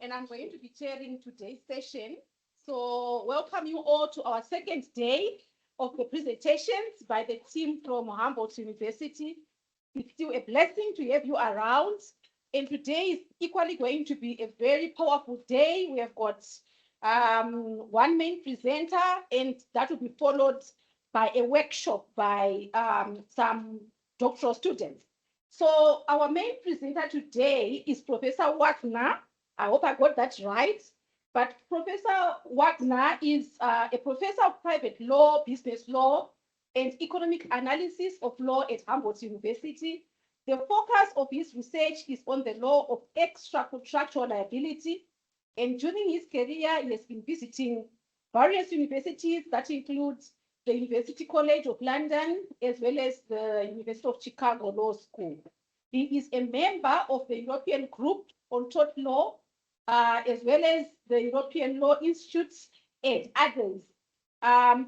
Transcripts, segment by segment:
and I'm going to be chairing today's session. So welcome you all to our second day of the presentations by the team from Humboldt-Universität. It's still a blessing to have you around. And today is equally going to be a very powerful day. We have got one main presenter, and that will be followed by a workshop by some doctoral students. So our main presenter today is Professor Wagner. I hope I got that right. But Professor Wagner is a professor of private law, business law, and economic analysis of law at Humboldt-Universität. The focus of his research is on the law of extra-contractual liability. And during his career, he has been visiting various universities that include the University College of London, as well as the University of Chicago Law School. He is a member of the European Group on Tort Law, as well as the European Law Institute and others.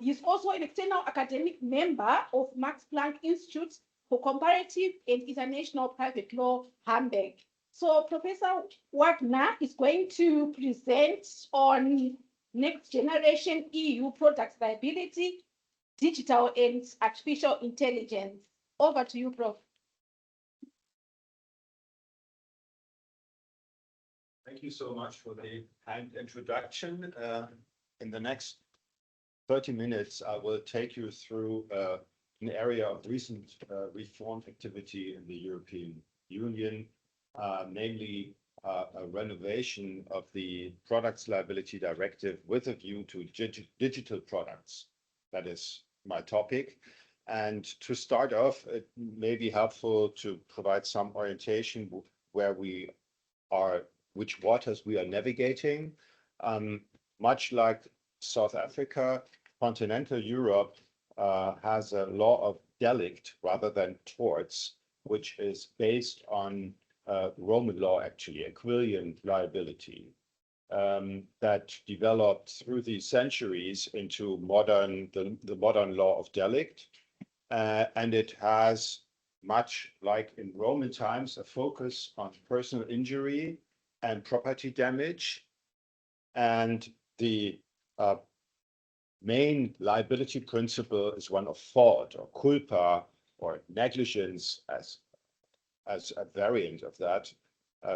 He's also an external academic member of Max Planck Institute for Comparative and International Private Law, Hamburg. So Professor Wagner is going to present on next generation EU product liability, digital and artificial intelligence. Over to you, Prof. Thank you so much for the kind introduction. In the next 30 minutes, I will take you through an area of recent reform activity in the European Union, namely a renovation of the Products Liability Directive with a view to digital products. That is my topic. And to start off, it may be helpful to provide some orientation where we are, which waters we are navigating. Much like South Africa, continental Europe has a law of delict rather than torts, which is based on Roman law, actually, equivalent liability, that developed through the centuries into the modern law of delict. And it has, much like in Roman times, a focus on personal injury and property damage. And the main liability principle is one of fault or culpa or negligence as a variant of that.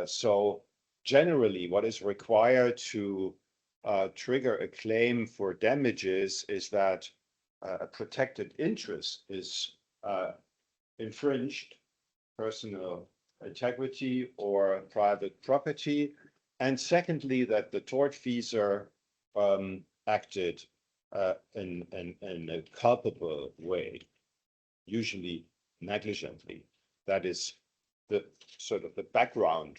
So generally, what is required to trigger a claim for damages is that a protected interest is infringed, personal integrity or private property. And secondly, that the tortfeasor acted in a culpable way, usually negligently. That is the sort of the background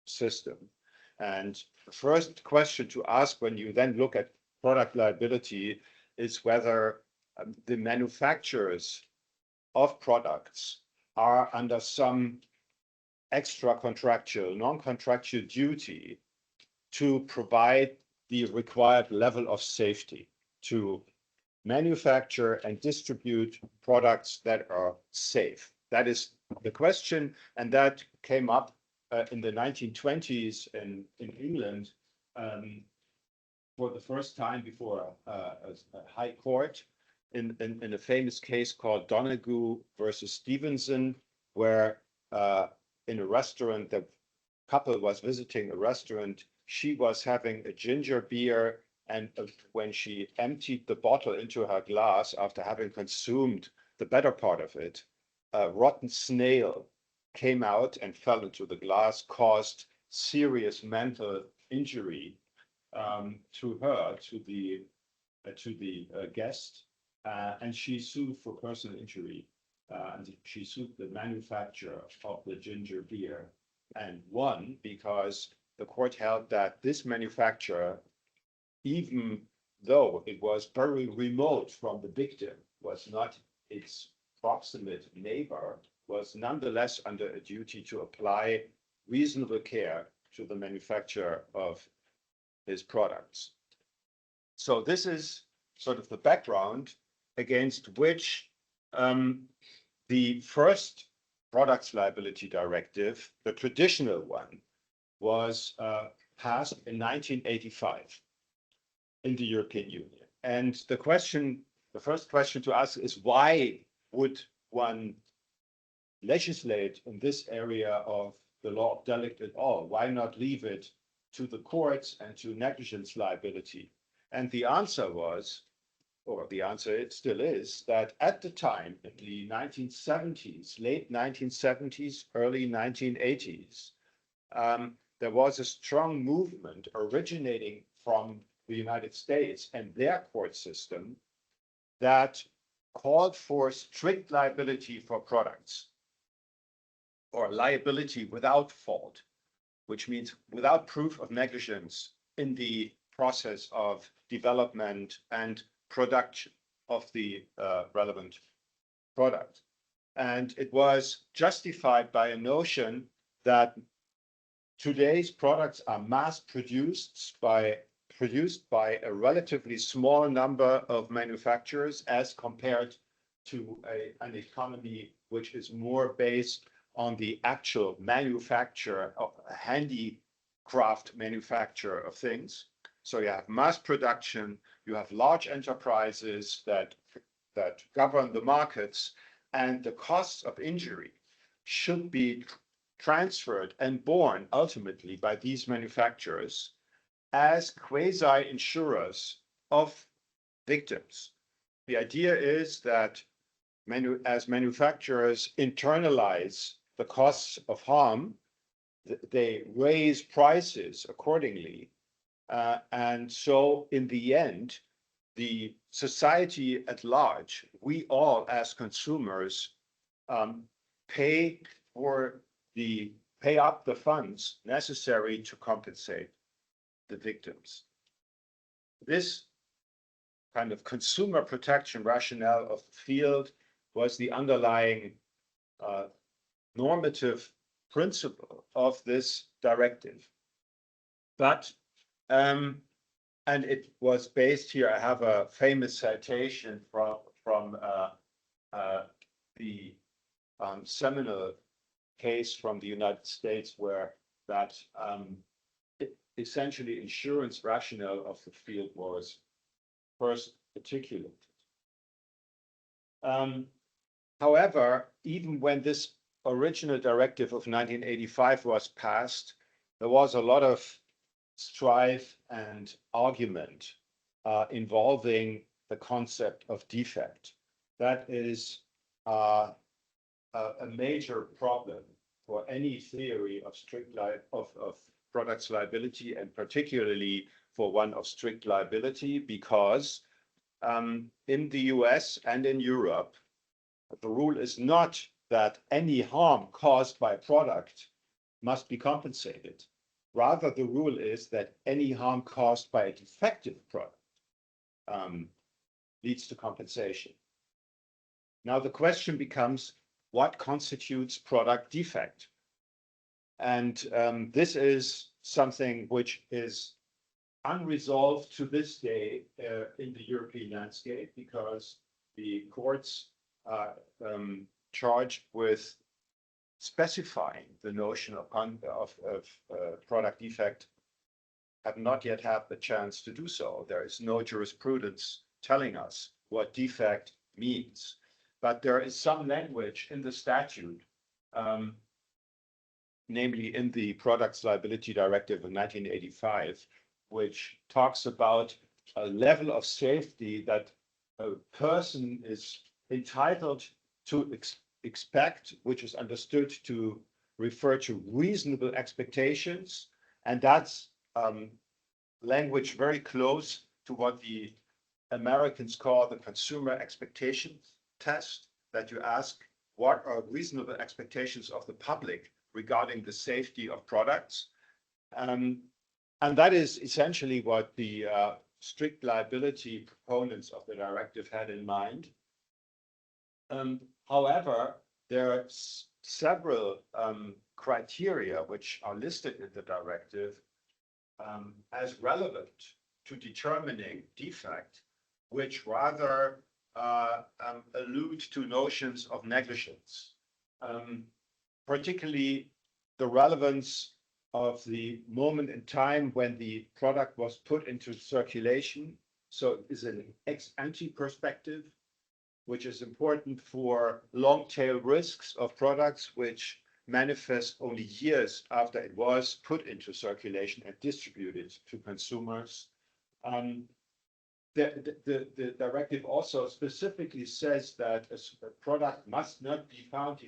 system. And the first question to ask when you then look at product liability is whether the manufacturers of products are under some extra contractual, non-contractual duty to provide the required level of safety to manufacture and distribute products that are safe. That is the question, and that came up in the 1920s in England for the first time before a high court in a famous case called Donegal versus Stevenson, where in a restaurant, the couple was visiting a restaurant. She was having a ginger beer, and when she emptied the bottle into her glass after having consumed the better part of it, a rotten snail came out and fell into the glass, caused serious mental injury to her, to the guest, and she sued for personal injury. And she sued the manufacturer of the ginger beer and won because the court held that this manufacturer, even though it was very remote from the victim, was not its proximate neighbor, was nonetheless under a duty to apply reasonable care to the manufacturer of his products. So this is sort of the background against which the first Products Liability Directive, the traditional one, was passed in 1985 in the European Union. And the first question to ask is, why would one legislate in this area of the law of delict at all? Why not leave it to the courts and to negligence liability? And the answer was, or the answer it still is, that at the time, in the 1970s, late 1970s, early 1980s, there was a strong movement originating from the United States and their court system that called for strict liability for products, or liability without fault, which means without proof of negligence in the process of development and production of the relevant product. And it was justified by a notion that today's products are mass produced by a relatively small number of manufacturers as compared to an economy which is more based on the actual manufacture of handicraft manufacture of things. So you have mass production, you have large enterprises that govern the markets, and the costs of injury should be transferred and borne ultimately by these manufacturers as quasi-insurers of victims. The idea is that as manufacturers internalize the costs of harm, they raise prices accordingly. And so in the end, the society at large, we all as consumers, pay up the funds necessary to compensate the victims. This kind of consumer protection rationale of the field was the underlying normative principle of this directive. But and it was based here. I have a famous citation from the seminal case from the United States, where that essentially insurance rationale of the field was first articulated. However, even when this original directive of 1985 was passed, there was a lot of strife and argument involving the concept of defect. That is a major problem for any theory of of products liability, and particularly for one of strict liability, because in the US and in Europe, the rule is not that any harm caused by a product must be compensated. Rather, the rule is that any harm caused by a defective product leads to compensation. Now, the question becomes, what constitutes product defect? And this is something which is unresolved to this day in the European landscape, because the courts are charged with specifying the notion of product defect have not yet had the chance to do so. There is no jurisprudence telling us what defect means, but there is some language in the statute, namely in the Products Liability Directive of 1985, which talks about a level of safety that a person is entitled to expect, which is understood to refer to reasonable expectations. And that's language very close to what the Americans call the consumer expectations test, that you ask, what are reasonable expectations of the public regarding the safety of products? And that is essentially what the strict liability proponents of the directive had in mind. However, there are several criteria which are listed in the directive as relevant to determining defect, which rather allude to notions of negligence, particularly the relevance of the moment in time when the product was put into circulation. So it is an ex-ante perspective, which is important for long-tail risks of products which manifest only years after it was put into circulation and distributed to consumers. The directive also specifically says that a product must not be found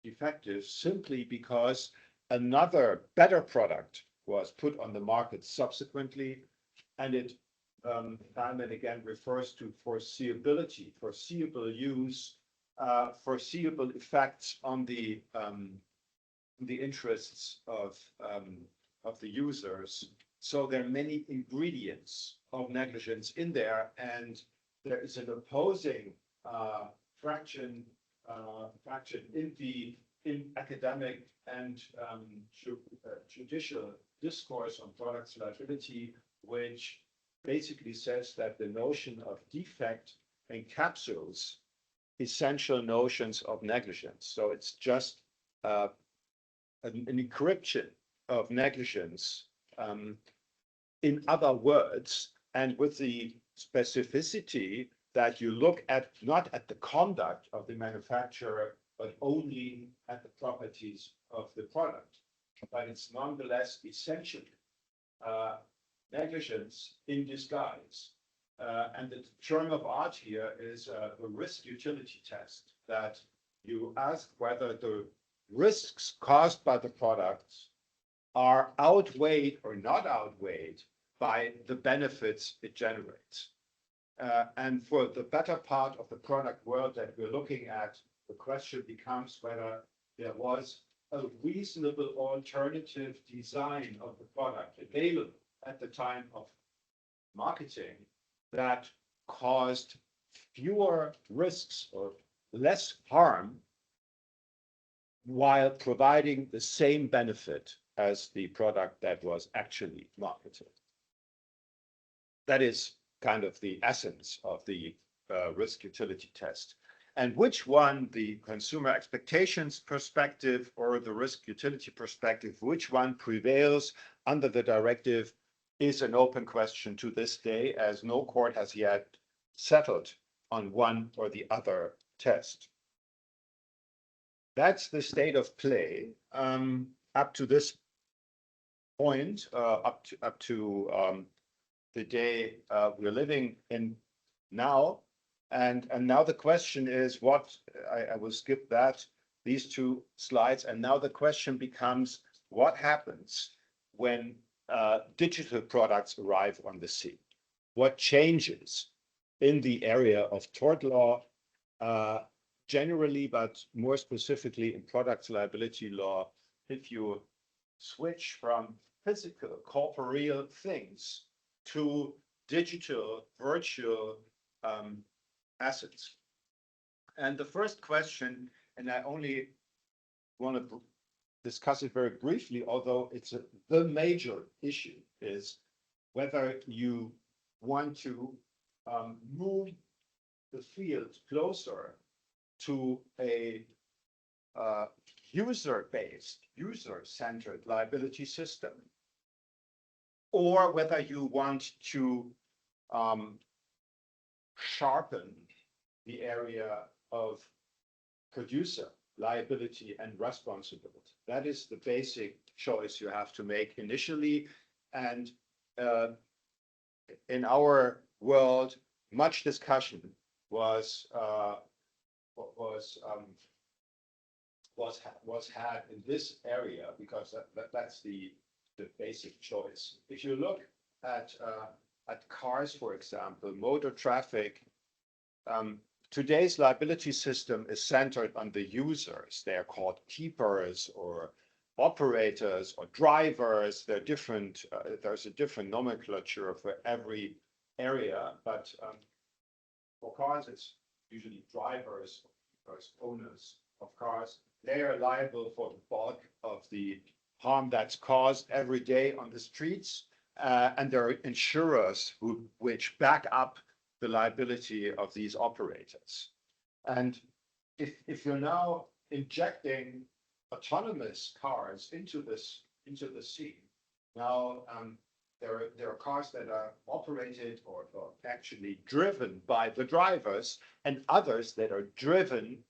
defective simply because another better product was put on the market subsequently, and it time and again refers to foreseeability, foreseeable use, foreseeable effects on the interests of the users. So there are many ingredients of negligence in there, and there is an opposing fraction in academic and judicial discourse on products liability, which basically says that the notion of defect encapsulates essential notions of negligence. So it's just an encryption of negligence, in other words, and with the specificity that you look at not at the conduct of the manufacturer, but only at the properties of the product. But it's nonetheless essential negligence in disguise. And the term of art here is a risk utility test, that you ask whether the risks caused by the products are outweighed or not outweighed by the benefits it generates. And for the better part of the product world that we're looking at, the question becomes whether there was a reasonable alternative design of the product available at the time of marketing that caused fewer risks or less harm while providing the same benefit as the product that was actually marketed. That is kind of the essence of the risk utility test. And which one, the consumer expectations perspective or the risk utility perspective, which one prevails under the directive is an open question to this day, as no court has yet settled on one or the other test. That's the state of play up to this point, up to the day we're living in now. And now the question is what, I will skip these two slides. And now the question becomes, what happens when digital products arrive on the scene? What changes in the area of tort law generally, but more specifically in products liability law, if you switch from physical, corporeal things to digital, virtual assets? And the first question, and I only want to discuss it very briefly, although it's the major issue, is whether you want to move the field closer to a user-based, user-centered liability system, or whether you want to sharpen the area of producer liability and responsibility. That is the basic choice you have to make initially. And in our world, much discussion was had in this area, because that's the basic choice. If you look at cars, for example, motor traffic, today's liability system is centered on the users. They are called keepers or operators or drivers. They're different. There's a different nomenclature for every area, but for cars, it's usually drivers, owners of cars. They are liable for the bulk of the harm that's caused every day on the streets, and there are insurers which back up the liability of these operators. And if you're now injecting autonomous cars into this into the sea. Now, there are cars that are operated or actually driven by the drivers, and others that are driven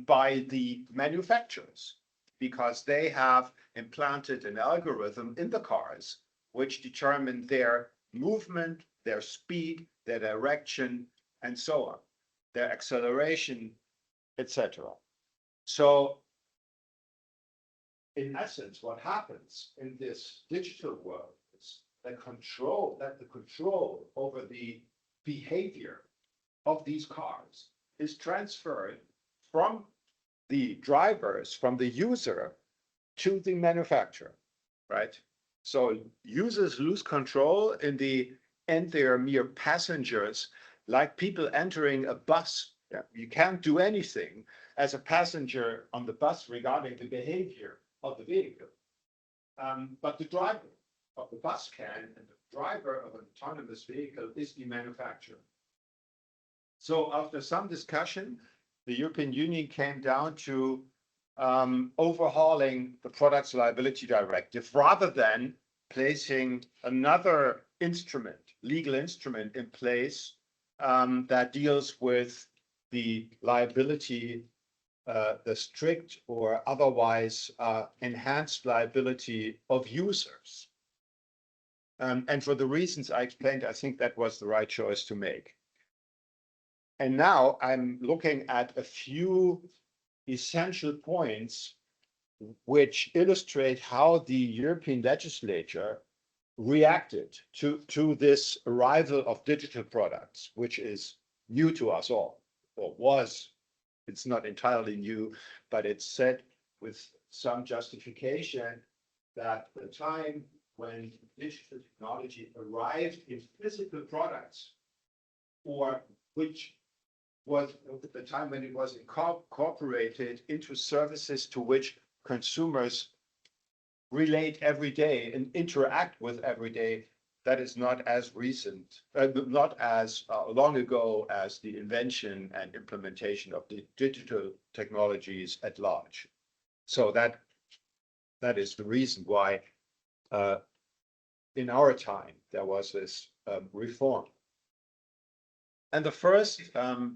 by the manufacturers, because they have implanted an algorithm in the cars which determine their movement, their speed, their direction, and so on, their acceleration, etc. So in essence, what happens in this digital world is the control over the behavior of these cars is transferred from the drivers, from the user, to the manufacturer, right? So users lose control in the end. They are mere passengers, like people entering a bus. Yeah, you can't do anything as a passenger on the bus regarding the behavior of the vehicle. But the driver of the bus can, and the driver of an autonomous vehicle is the manufacturer. So after some discussion, the European Union came down to overhauling the Products Liability Directive rather than placing another instrument, legal instrument in place that deals with the liability, the strict or otherwise enhanced liability of users. And for the reasons I explained, I think that was the right choice to make. And now I'm looking at a few essential points which illustrate how the European legislature reacted to this arrival of digital products, which is new to us all, or was. It's not entirely new, but it's said with some justification that the time when digital technology arrived in physical products, or which was the time when it was incorporated into services to which consumers relate every day and interact with every day, that is not as recent, not as long ago as the invention and implementation of the digital technologies at large. So that is the reason why in our time there was this reform. And the first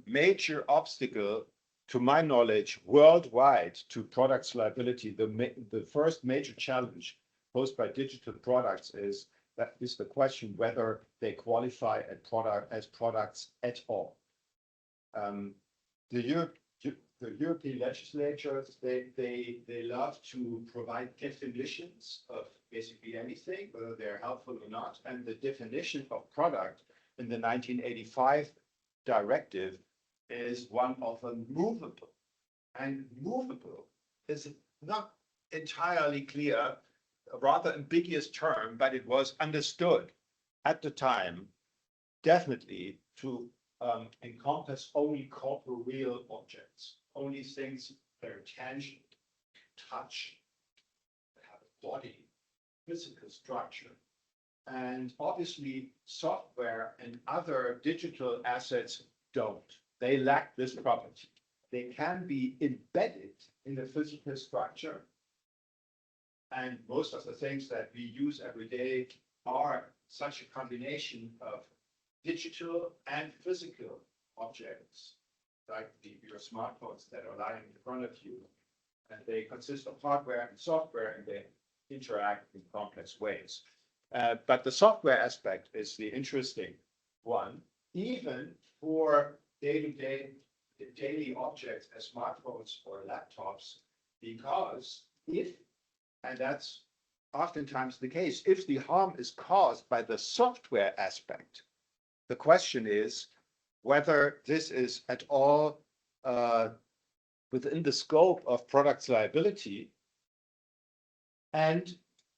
major obstacle, to my knowledge, worldwide to products liability, the first major challenge posed by digital products is the question whether they qualify as products at all. The European legislatures, they love to provide definitions of basically anything, whether they're helpful or not. And the definition of product in the 1985 directive is one of a movable. And movable is not entirely clear, a rather ambiguous term, but it was understood at the time definitely to encompass only corporeal objects, only things that are tangible, touch, that have a body, physical structure. And obviously, software and other digital assets don't. They lack this property. They can be embedded in the physical structure. And most of the things that we use every day are such a combination of digital and physical objects, like your smartphones that are lying in front of you. And they consist of hardware and software, and they interact in complex ways. But the software aspect is the interesting one, even for day-to-day, daily objects as smartphones or laptops, because and that's oftentimes the case, if the harm is caused by the software aspect, the question is whether this is at all within the scope of products liability. And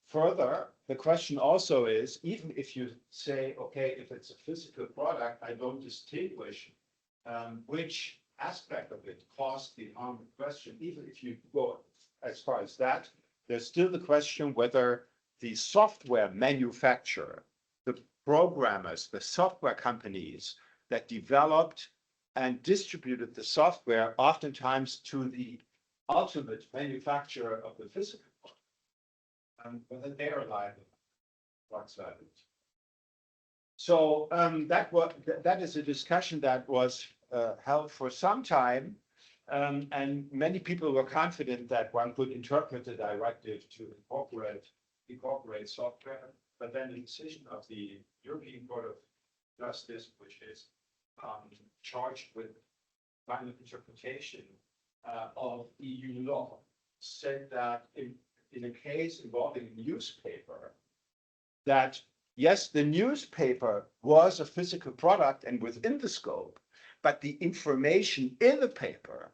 further, the question also is, even if you say, okay, if it's a physical product, I don't distinguish which aspect of it caused the harm in question. Even if you go as far as that, there's still the question whether the software manufacturer, the programmers, the software companies that developed and distributed the software, oftentimes to the ultimate manufacturer of the physical product, whether they are liable. What's liability? So that is a discussion that was held for some time, and many people were confident that one could interpret the directive to incorporate software. But then the decision of the European Court of Justice, which is charged with final interpretation of EU law, said that in a case involving a newspaper, that yes, the newspaper was a physical product and within the scope, but the information in the paper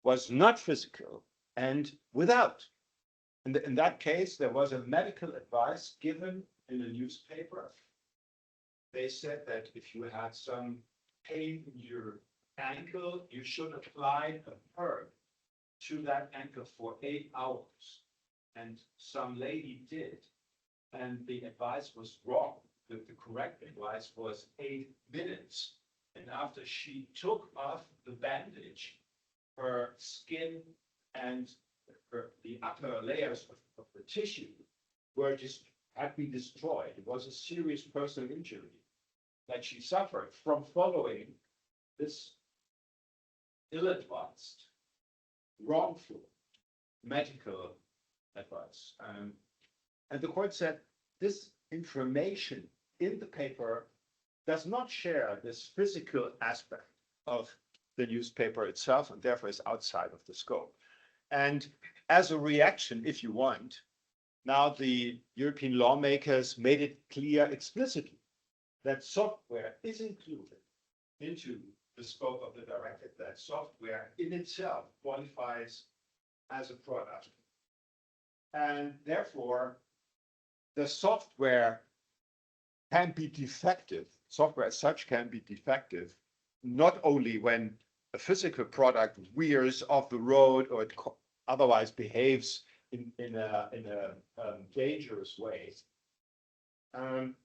was not physical and without. And in that case, there was a medical advice given in a newspaper. They said that if you had some pain in your ankle, you should apply a herb to that ankle for 8 hours. And some lady did. And the advice was wrong. The correct advice was 8 minutes. And after she took off the bandage, her skin and the upper layers of the tissue had been destroyed. It was a serious personal injury that she suffered from following this ill-advised, wrongful medical advice. And the court said this information in the paper does not share this physical aspect of the newspaper itself, and therefore is outside of the scope. And as a reaction, if you want, now the European lawmakers made it clear explicitly that software is included into the scope of the directive, that software in itself qualifies as a product. And therefore, the software can be defective. Software as such can be defective, not only when a physical product veers off the road or it otherwise behaves in a dangerous way. And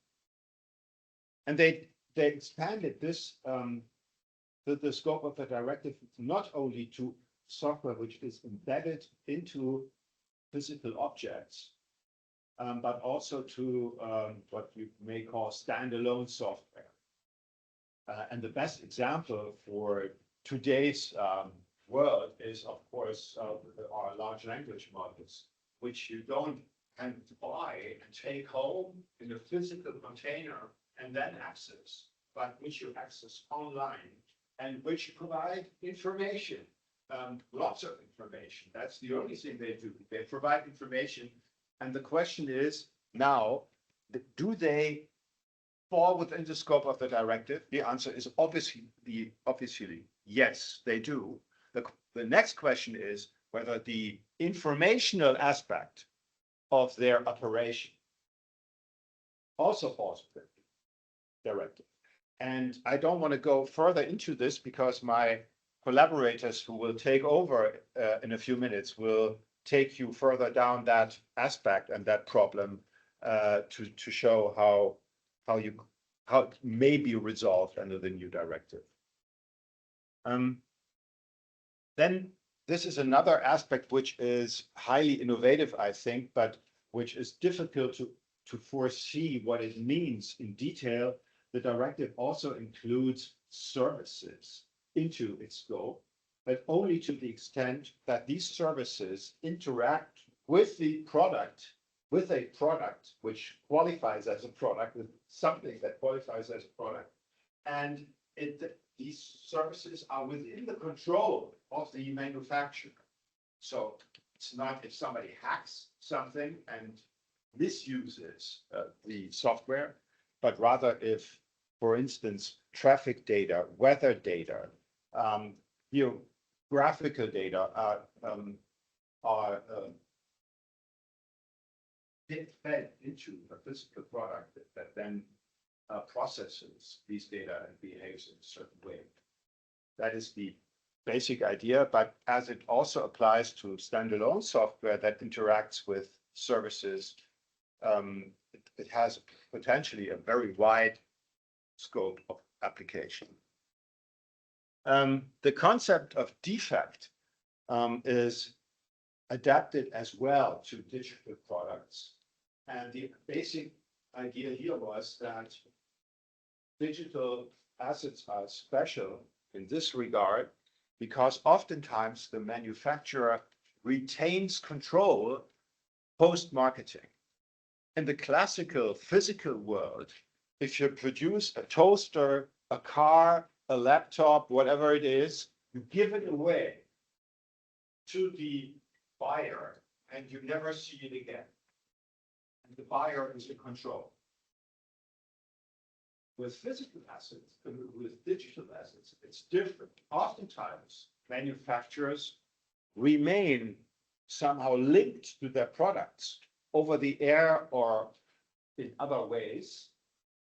they expanded this the scope of the directive not only to software which is embedded into physical objects, but also to what you may call standalone software. And the best example for today's world is, of course, our large language models, which you don't can buy and take home in a physical container and then access, but which you access online and which provide information, lots of information. That's the only thing they do. They provide information. And the question is now, do they fall within the scope of the directive? The answer is obviously yes, they do. The next question is whether the informational aspect of their operation also falls within the directive. And I don't want to go further into this because my collaborators who will take over in a few minutes will take you further down that aspect and that problem to show how it may be resolved under the new directive. Then this is another aspect which is highly innovative, I think, but which is difficult to foresee what it means in detail. The directive also includes services into its scope, but only to the extent that these services interact with the product, with a product which qualifies as a product, with something that qualifies as a product. And these services are within the control of the manufacturer. So it's not if somebody hacks something and misuses the software, but rather if, for instance, traffic data, weather data, graphical data are fed into a physical product that then processes these data and behaves in a certain way. That is the basic idea, but as it also applies to standalone software that interacts with services, it has potentially a very wide scope of application. The concept of defect is adapted as well to digital products. And the basic idea here was that digital assets are special in this regard because oftentimes the manufacturer retains control post-marketing. In the classical physical world, if you produce a toaster, a car, a laptop, whatever it is, you give it away to the buyer and you never see it again. And the buyer is in control. With physical assets, with digital assets, it's different. Oftentimes, manufacturers remain somehow linked to their products over the air or in other ways.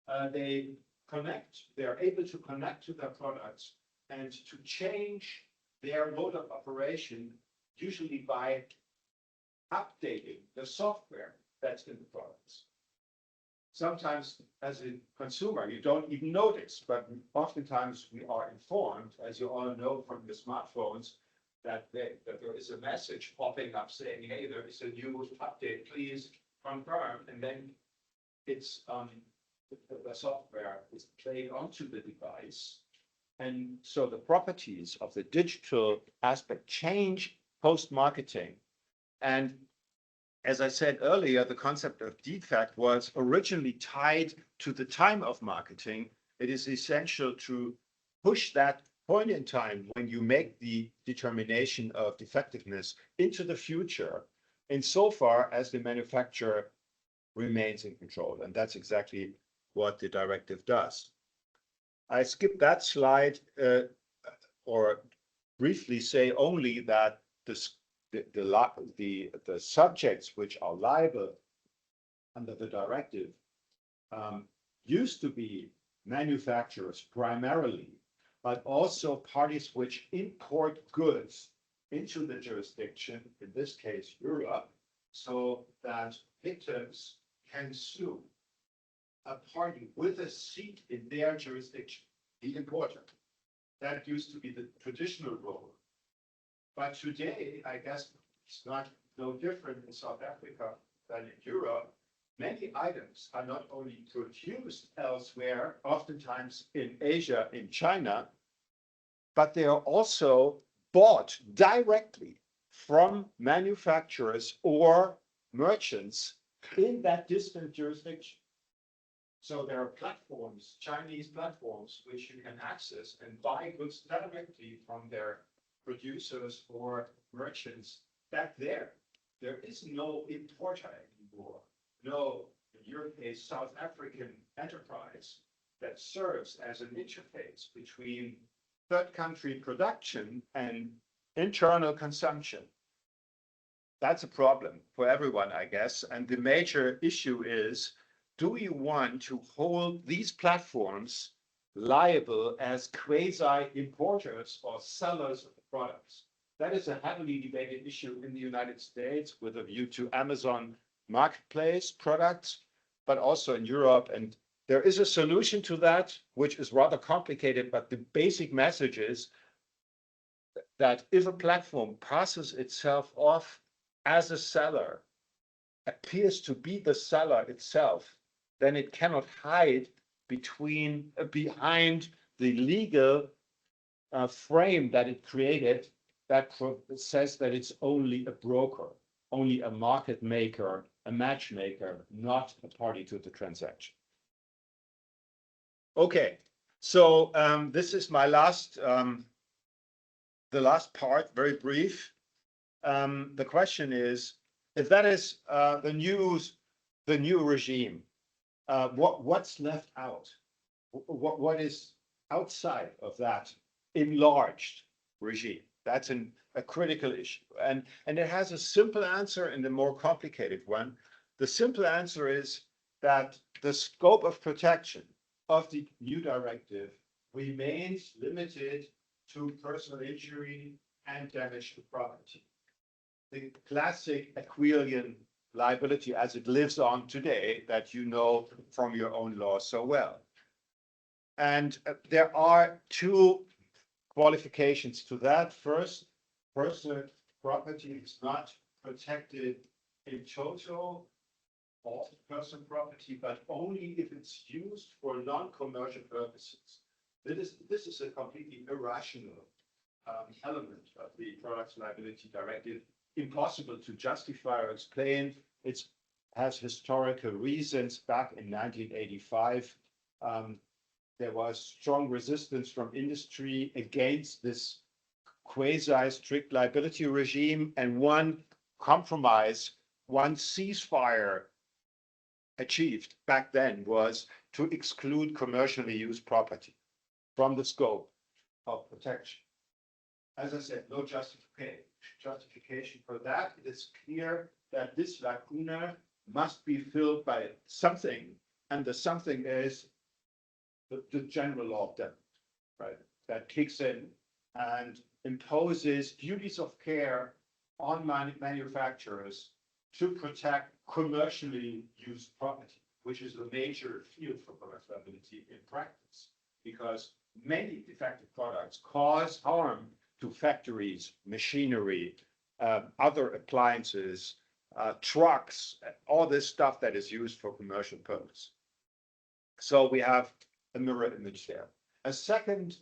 They're able to connect to their products and to change their mode of operation, usually by updating the software that's in the products. Sometimes as a consumer, you don't even notice, but oftentimes we are informed, as you all know from your smartphones, that there is a message popping up saying, hey, there is a new update, please confirm. And then it's the software is played onto the device. And so the properties of the digital aspect change post-marketing. And as I said earlier, the concept of defect was originally tied to the time of marketing. It is essential to push that point in time when you make the determination of defectiveness into the future, insofar as the manufacturer remains in control. And that's exactly what the directive does. I skipped that slide or briefly say only that the subjects which are liable under the directive used to be manufacturers primarily, but also parties which import goods into the jurisdiction, in this case Europe, so that victims can sue a party with a seat in their jurisdiction, the importer. That used to be the traditional role. But today, I guess it's not no different in South Africa than in Europe. Many items are not only produced elsewhere, oftentimes in Asia, in China, but they are also bought directly from manufacturers or merchants in that distant jurisdiction. So there are platforms, Chinese platforms, which you can access and buy goods directly from their producers or merchants back there. There is no importer anymore. No, in your case, South African enterprise that serves as an interface between third country production and internal consumption. That's a problem for everyone, I guess. And the major issue is, do you want to hold these platforms liable as quasi-importers or sellers of the products? That is a heavily debated issue in the United States with a view to Amazon marketplace products, but also in Europe. And there is a solution to that, which is rather complicated, but the basic message is that if a platform passes itself off as a seller, appears to be the seller itself, then it cannot hide behind the legal frame that it created that says that it's only a broker, only a market maker, a matchmaker, not a party to the transaction. Okay, so this is my last, the last part, very brief. The question is, if that is the new regime, what's left out? What is outside of that enlarged regime? That's a critical issue. And it has a simple answer and a more complicated one. The simple answer is that the scope of protection of the new directive remains limited to personal injury and damage to property. The classic Aquilian liability as it lives on today that you know from your own law so well. And there are two qualifications to that. First, personal property is not protected in total of personal property, but only if it's used for non-commercial purposes. This is a completely irrational element of the Products Liability Directive, impossible to justify or explain. It has historical reasons. Back in 1985, there was strong resistance from industry against this quasi-strict liability regime, and one compromise, one ceasefire achieved back then was to exclude commercially used property from the scope of protection. As I said, no justification for that. It is clear that this lacuna must be filled by something, and the something is the general law of damage, right? That kicks in and imposes duties of care on manufacturers to protect commercially used property, which is a major field for product liability in practice, because many defective products cause harm to factories, machinery, other appliances, trucks, all this stuff that is used for commercial purpose. So we have a mirror image there. A second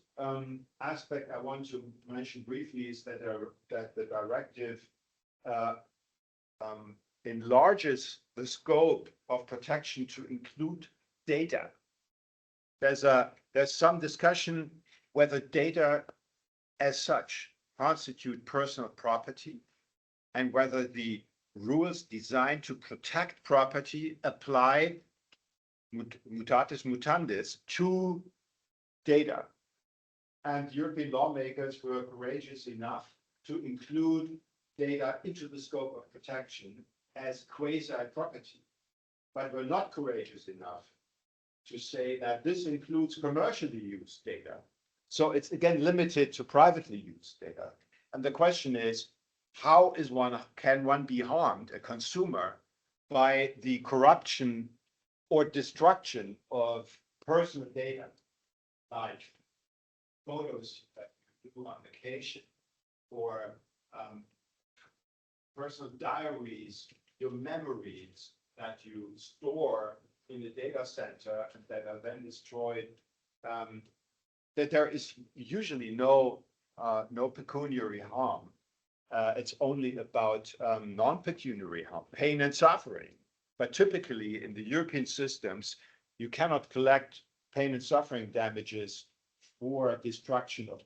aspect I want to mention briefly is that the directive enlarges the scope of protection to include data. There's some discussion whether data as such constitute personal property, and whether the rules designed to protect property apply mutatis mutandis to data. And European lawmakers were courageous enough to include data into the scope of protection as quasi-property, but were not courageous enough to say that this includes commercially used data. So it's again limited to privately used data. And the question is, how can one be harmed, a consumer, by the corruption or destruction of personal data, like photos that you do on vacation, or personal diaries, your memories that you store in the data center and that are then destroyed, that there is usually no pecuniary harm. It's only about non-pecuniary harm, pain and suffering. But typically in the European systems, you cannot collect pain and suffering damages for destruction of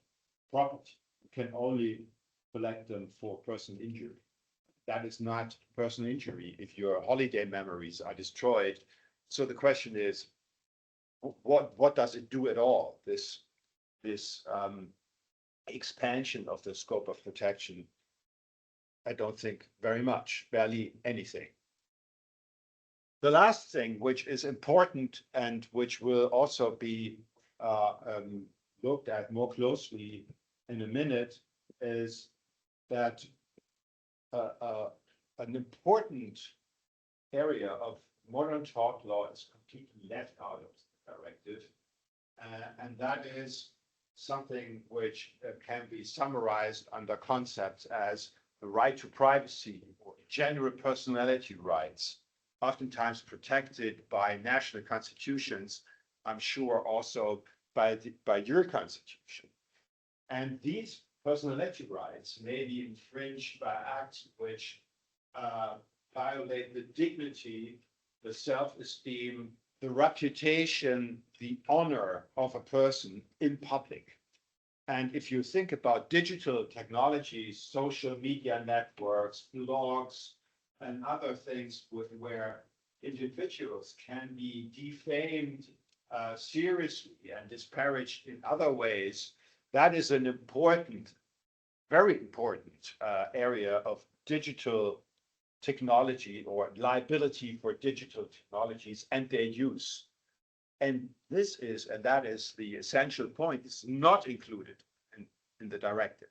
property. You can only collect them for personal injury. That is not personal injury if your holiday memories are destroyed. So the question is, what does it do at all? This expansion of the scope of protection, I don't think very much, barely anything. The last thing which is important and which will also be looked at more closely in a minute is that an important area of modern tort law is completely left out of the directive, and that is something which can be summarized under concepts as the right to privacy or general personality rights, oftentimes protected by national constitutions, I'm sure also by your constitution. And these personality rights may be infringed by acts which violate the dignity, the self-esteem, the reputation, the honor of a person in public. And if you think about digital technologies, social media networks, blogs, and other things where individuals can be defamed seriously and disparaged in other ways, that is an important, very important area of digital technology or liability for digital technologies and their use. And that is the essential point, it's not included in the directive.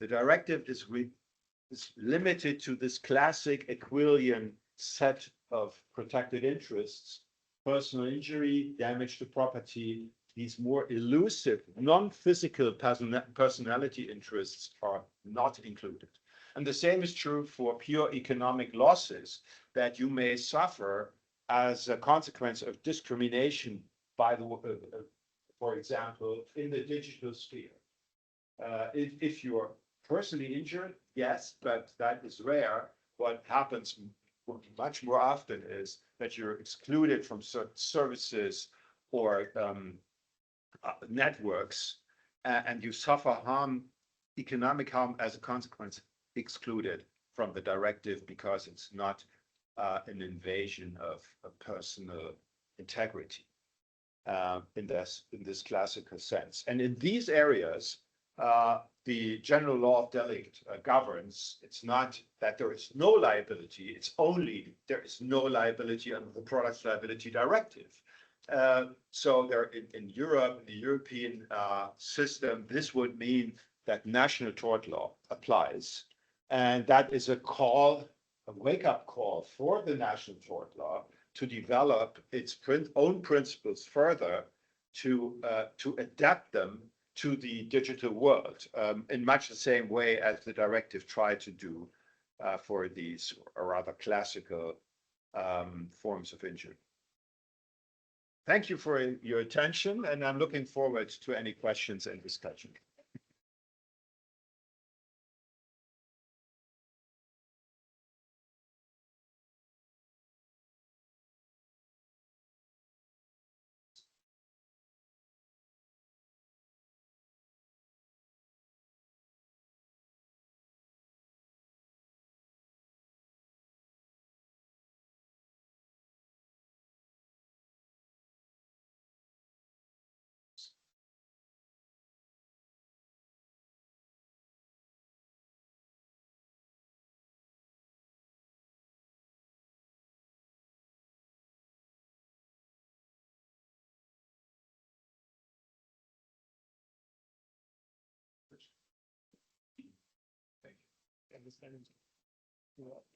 The directive is limited to this classic Aquilian set of protected interests, personal injury, damage to property. These more elusive, non-physical personality interests are not included. And the same is true for pure economic losses that you may suffer as a consequence of discrimination by the, for example, in the digital sphere. If you're personally injured, yes, but that is rare. What happens much more often is that you're excluded from certain services or networks, and you suffer harm, economic harm as a consequence, excluded from the directive because it's not an invasion of personal integrity in this classical sense. And in these areas, the general law of delict governs. It's not that there is no liability, it's only there is no liability under the Products Liability Directive. So there in Europe, in the European system, this would mean that national tort law applies. And that is a call, a wake-up call for the national tort law to develop its own principles further, to adapt them to the digital world in much the same way as the directive tried to do for these rather classical forms of injury. Thank you for your attention, and I'm looking forward to any questions and discussion.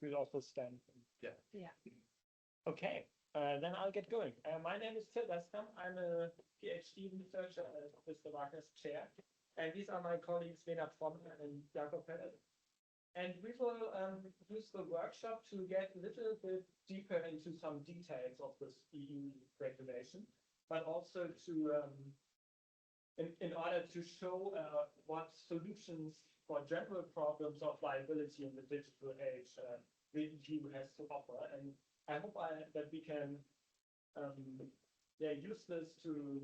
We'll also stand. Yeah. Yeah. Okay, then I'll get going. My name is Till Westcomb. I'm a PhD researcher at Mr. Wagner's chair. And these are my colleagues, Lena Trommer and Jakob Pellet. And we will use the workshop to get a little bit deeper into some details of this EU regulation, but also to, in order to show what solutions for general problems of liability in the digital age the EU has to offer. And I hope that we can use this to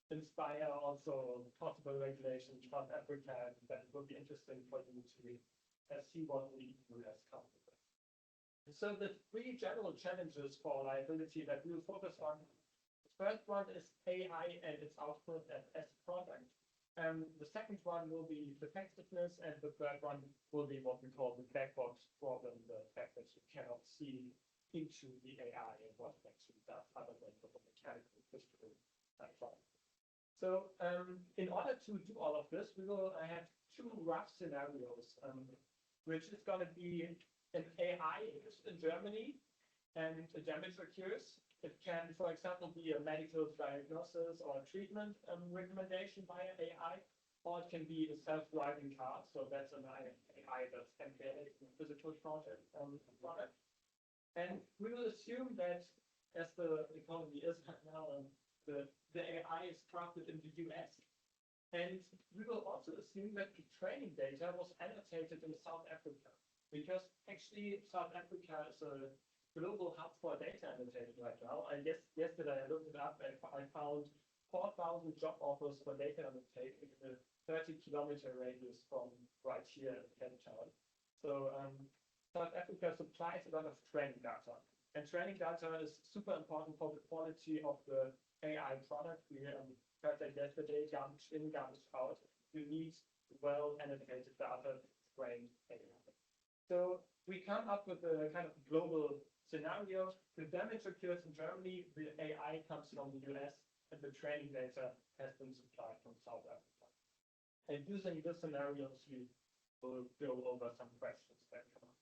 inspire also possible regulations from Africa, and that will be interesting for you to see what the EU has come with. So the three general challenges for liability that we will focus on. The first one is AI and its output as a product. The second one will be effectiveness, and the third one will be what we call the black box problem, the fact that you cannot see into the AI and what it actually does other than the mechanical physical product. So in order to do all of this, we will have two rough scenarios, which is going to be an AI used in Germany and a damage occurs. It can, for example, be a medical diagnosis or a treatment recommendation via AI, or it can be a self-driving car. So that's an AI that's embedded in a physical product. And we will assume that, as the economy is right now, the AI is crafted in the US. And we will also assume that the training data was annotated in South Africa, because actually South Africa is a global hub for data annotating right now. And yesterday I looked it up and I found 4,000 job offers for data annotating in a 30-kilometer radius from right here in Cape Town. So South Africa supplies a lot of training data. And training data is super important for the quality of the AI product. We heard that yesterday, garbage in, garbage out. You need well annotated data to train AI. So we come up with a kind of global scenario. The damage occurs in Germany, the AI comes from the US, and the training data has been supplied from South Africa. And using this scenarios, we will go over some questions that come up.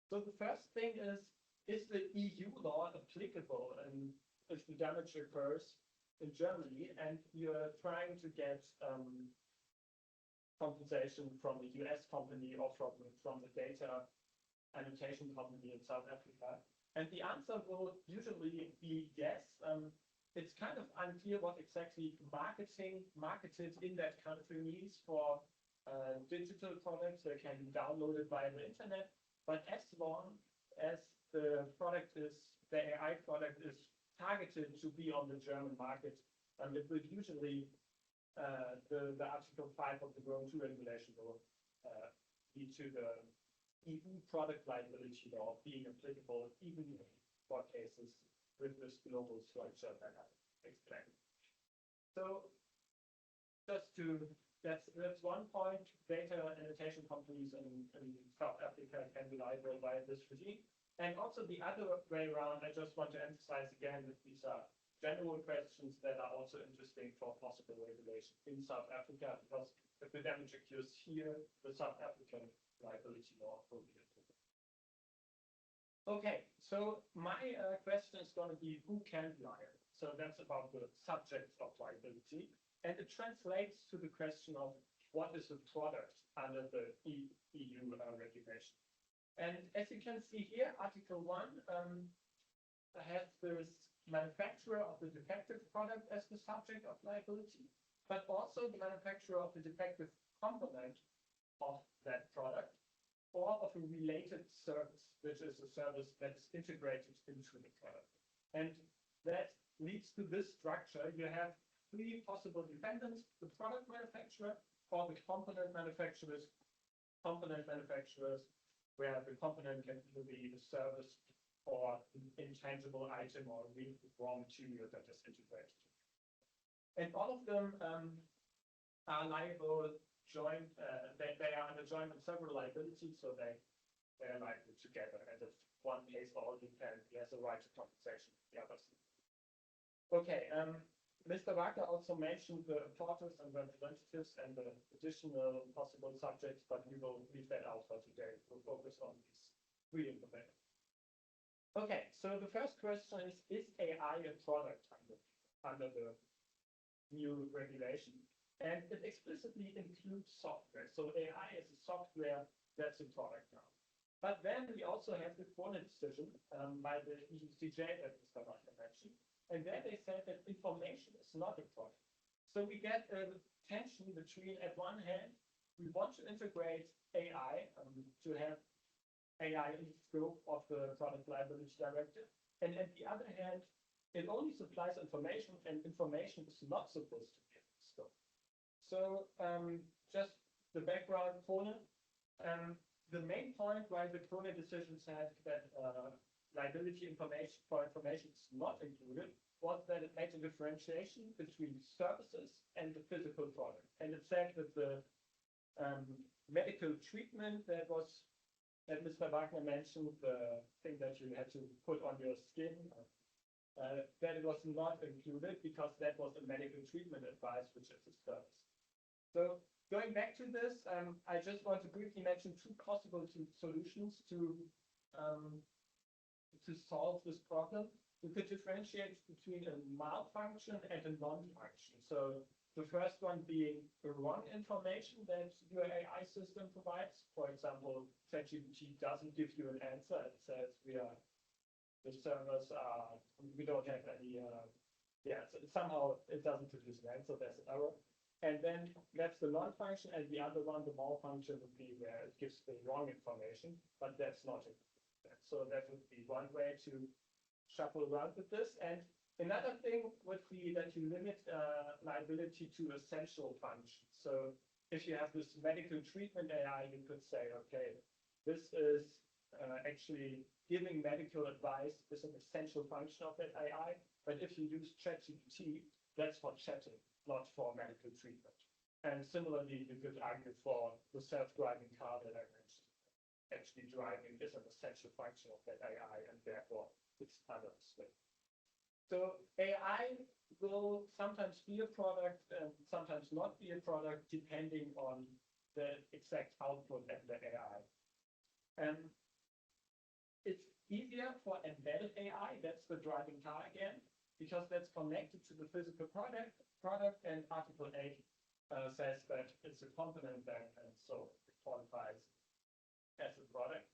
So the first thing is the EU law applicable and if the damage occurs in Germany and you're trying to get compensation from a US company or from the data annotation company in South Africa? And the answer will usually be yes. It's kind of unclear what exactly marketed in that country means for digital products that can be downloaded via the internet. But as long as the AI product is targeted to be on the German market, it will usually, the Article 5 of the Rome 2 regulation will lead to the EU product liability law being applicable even for cases with this global structure that I explained. So just that's one point. Data annotation companies in South Africa can be liable by this regime. And also the other way around, I just want to emphasize again that these are general questions that are also interesting for possible regulation in South Africa, because if the damage occurs here, the South African liability law will be applicable. Okay, so my question is going to be who can be liable? So that's about the subject of liability. And it translates to the question of what is a product under the EU regulation. And as you can see here, Article 1 has this manufacturer of the defective product as the subject of liability, but also the manufacturer of the defective component of that product or of a related service, which is a service that's integrated into the product. And that leads to this structure. You have three possible defendants: the product manufacturer or the component manufacturers, where the component can either be a service or an intangible item or real raw material that is integrated. And all of them are liable joint, they are under joint and several liabilities, so they are liable together. And if one pays all, he has a right to compensation for the others. Okay, Mr. Wagner also mentioned the importers and representatives and the additional possible subjects, but we will leave that out for today. We'll focus on these three information. Okay, so the first question is AI a product under the new regulation? And it explicitly includes software. So AI is a software that's a product now. But then we also have the Krone decision by the EUCJ that Mr. Wagner mentioned. And then they said that information is not a product. So we get a tension between, at one hand, we want to integrate AI to have AI in the scope of the Product Liability Directive. And at the other hand, it only supplies information, and information is not supposed to be in the scope. So just the background, Krone. The main point why the Krone decision said that liability information is not included was that it made a differentiation between services and the physical product. And it said that the medical treatment that Mr. Wagner mentioned, the thing that you had to put on your skin, that it was not included because that was a medical treatment advice, which is a service. So going back to this, I just want to briefly mention two possible solutions to solve this problem. We could differentiate between a malfunction and a non-function. So the first one being the wrong information that your AI system provides. For example, ChatGPT doesn't give you an answer. It says we don't have any, somehow it doesn't produce an answer, there's an error. And then that's the non-function, and the other one, the malfunction, would be where it gives the wrong information, but that's not it. So that would be one way to shuffle around with this. And another thing would be that you limit liability to essential functions. So if you have this medical treatment AI, you could say, okay, this is actually giving medical advice is an essential function of that AI. But if you use ChatGPT, that's for chatting, not for medical treatment. And similarly, you could argue for the self-driving car that I mentioned. Actually, driving is an essential function of that AI, and therefore it's understood. So AI will sometimes be a product and sometimes not be a product, depending on the exact output of the AI. And it's easier for embedded AI, that's the driving car again, because that's connected to the physical product, and Article 8 says that it's a component then, and so it qualifies as a product.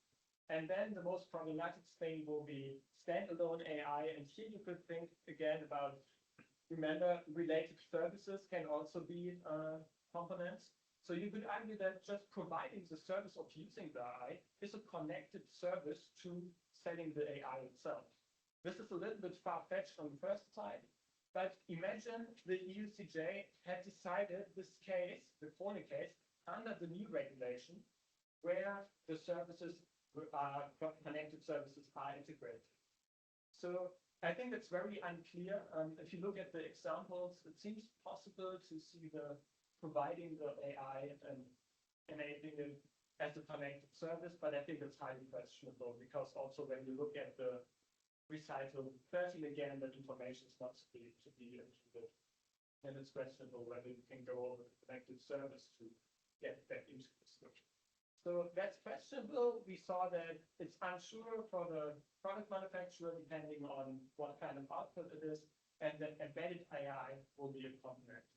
And then the most problematic thing will be standalone AI. And here you could think again about, remember, related services can also be components. So you could argue that just providing the service of using the AI is a connected service to selling the AI itself. This is a little bit far-fetched on the first side, but imagine the EUCJ had decided this case, the corner case, under the new regulation, where the services are connected services are integrated. So I think it's very unclear. If you look at the examples, it seems possible to see the providing the AI and enabling it as a connected service, but I think it's highly questionable because also when you look at the recital 13 again, that information is not to be included. And it's questionable whether you can go over the connected service to get that into the script. So that's questionable. We saw that it's unsure for the product manufacturer, depending on what kind of output it is, and then embedded AI will be a component.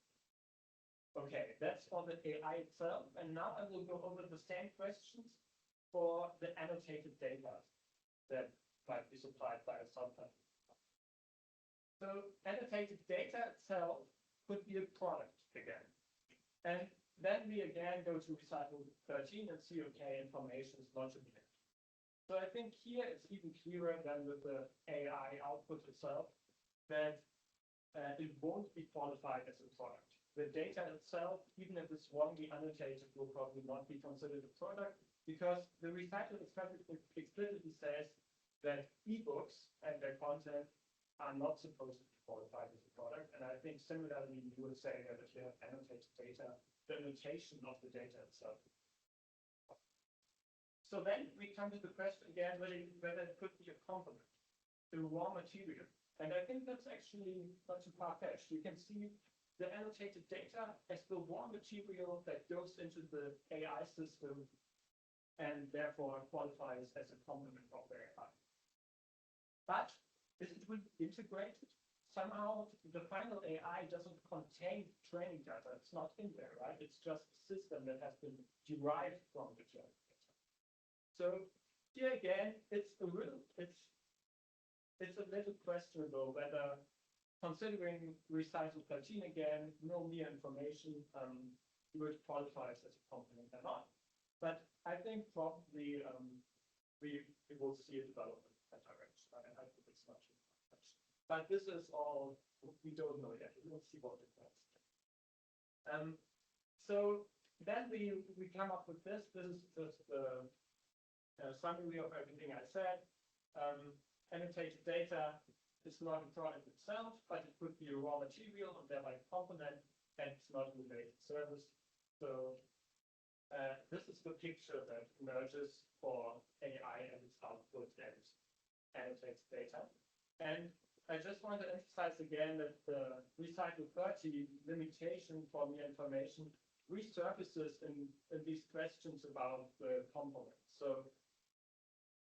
Okay, that's for the AI itself. And now I will go over the same questions for the annotated data that might be supplied by a subtype. So annotated data itself could be a product again. And then we again go to recital 13 and see, okay, information is not to be there. So I think here it's even clearer than with the AI output itself that it won't be qualified as a product. The data itself, even if it's wrongly annotated, will probably not be considered a product because the recital explicitly says that ebooks and their content are not supposed to be qualified as a product. And I think similarly, you would say that if you have annotated data, the annotation of the data itself. So then we come to the question again, whether it could be a component, the raw material. And I think that's actually not too far-fetched. You can see the annotated data as the raw material that goes into the AI system and therefore qualifies as a component of the AI. But if it will be integrated, somehow the final AI doesn't contain training data. It's not in there, right? It's just a system that has been derived from the training data. So here again, it's a little questionable whether, considering recital 13 again, no mere information would qualify as a component or not. But I think probably we will see a development in that direction. I think it's not too much. But this is all we don't know yet. We will see what it does. So then we come up with this. This is just the summary of everything I said. Annotated data is not a product itself, but it could be a raw material and thereby a component, and it's not a related service. So this is the picture that emerges for AI and its output and annotated data. And I just want to emphasize again that the recital 30 limitation for mere information resurfaces in these questions about the components. So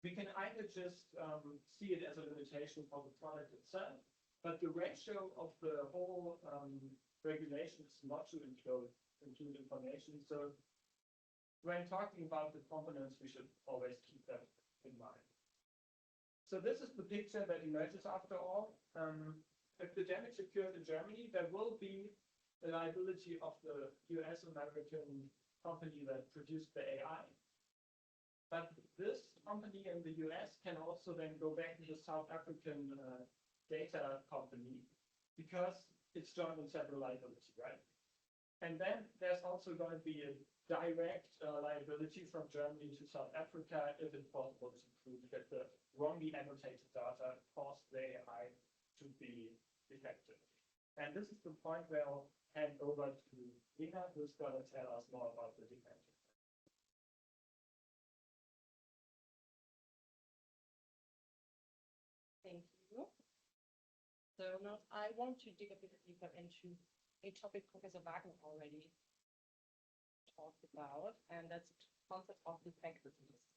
we can either just see it as a limitation for the product itself, but the ratio of the whole regulation is not to include information. So when talking about the components, we should always keep that in mind. So this is the picture that emerges after all. If the damage occurred in Germany, there will be the liability of the US-American company that produced the AI. But this company in the US can also then go back to the South African data company because it's joined in several liability, right? And then there's also going to be a direct liability from Germany to South Africa if it's possible to prove that the wrongly annotated data caused the AI to be defective. And this is the point where I'll hand over to Lina, who's going to tell us more about the defective. Thank you. So now I want to dig a bit deeper into a topic Professor Wagner already talked about, and that's the concept of defectiveness.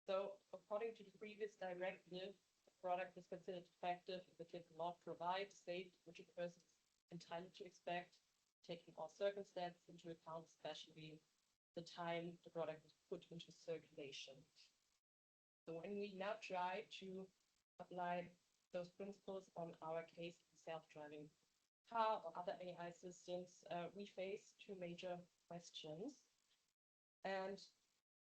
So according to the previous directive, the product is considered defective if it did not provide, state, which a person is entitled to expect, taking all circumstances into account, especially the time the product is put into circulation. So when we now try to apply those principles on our case self-driving car or other AI systems, we face two major questions. And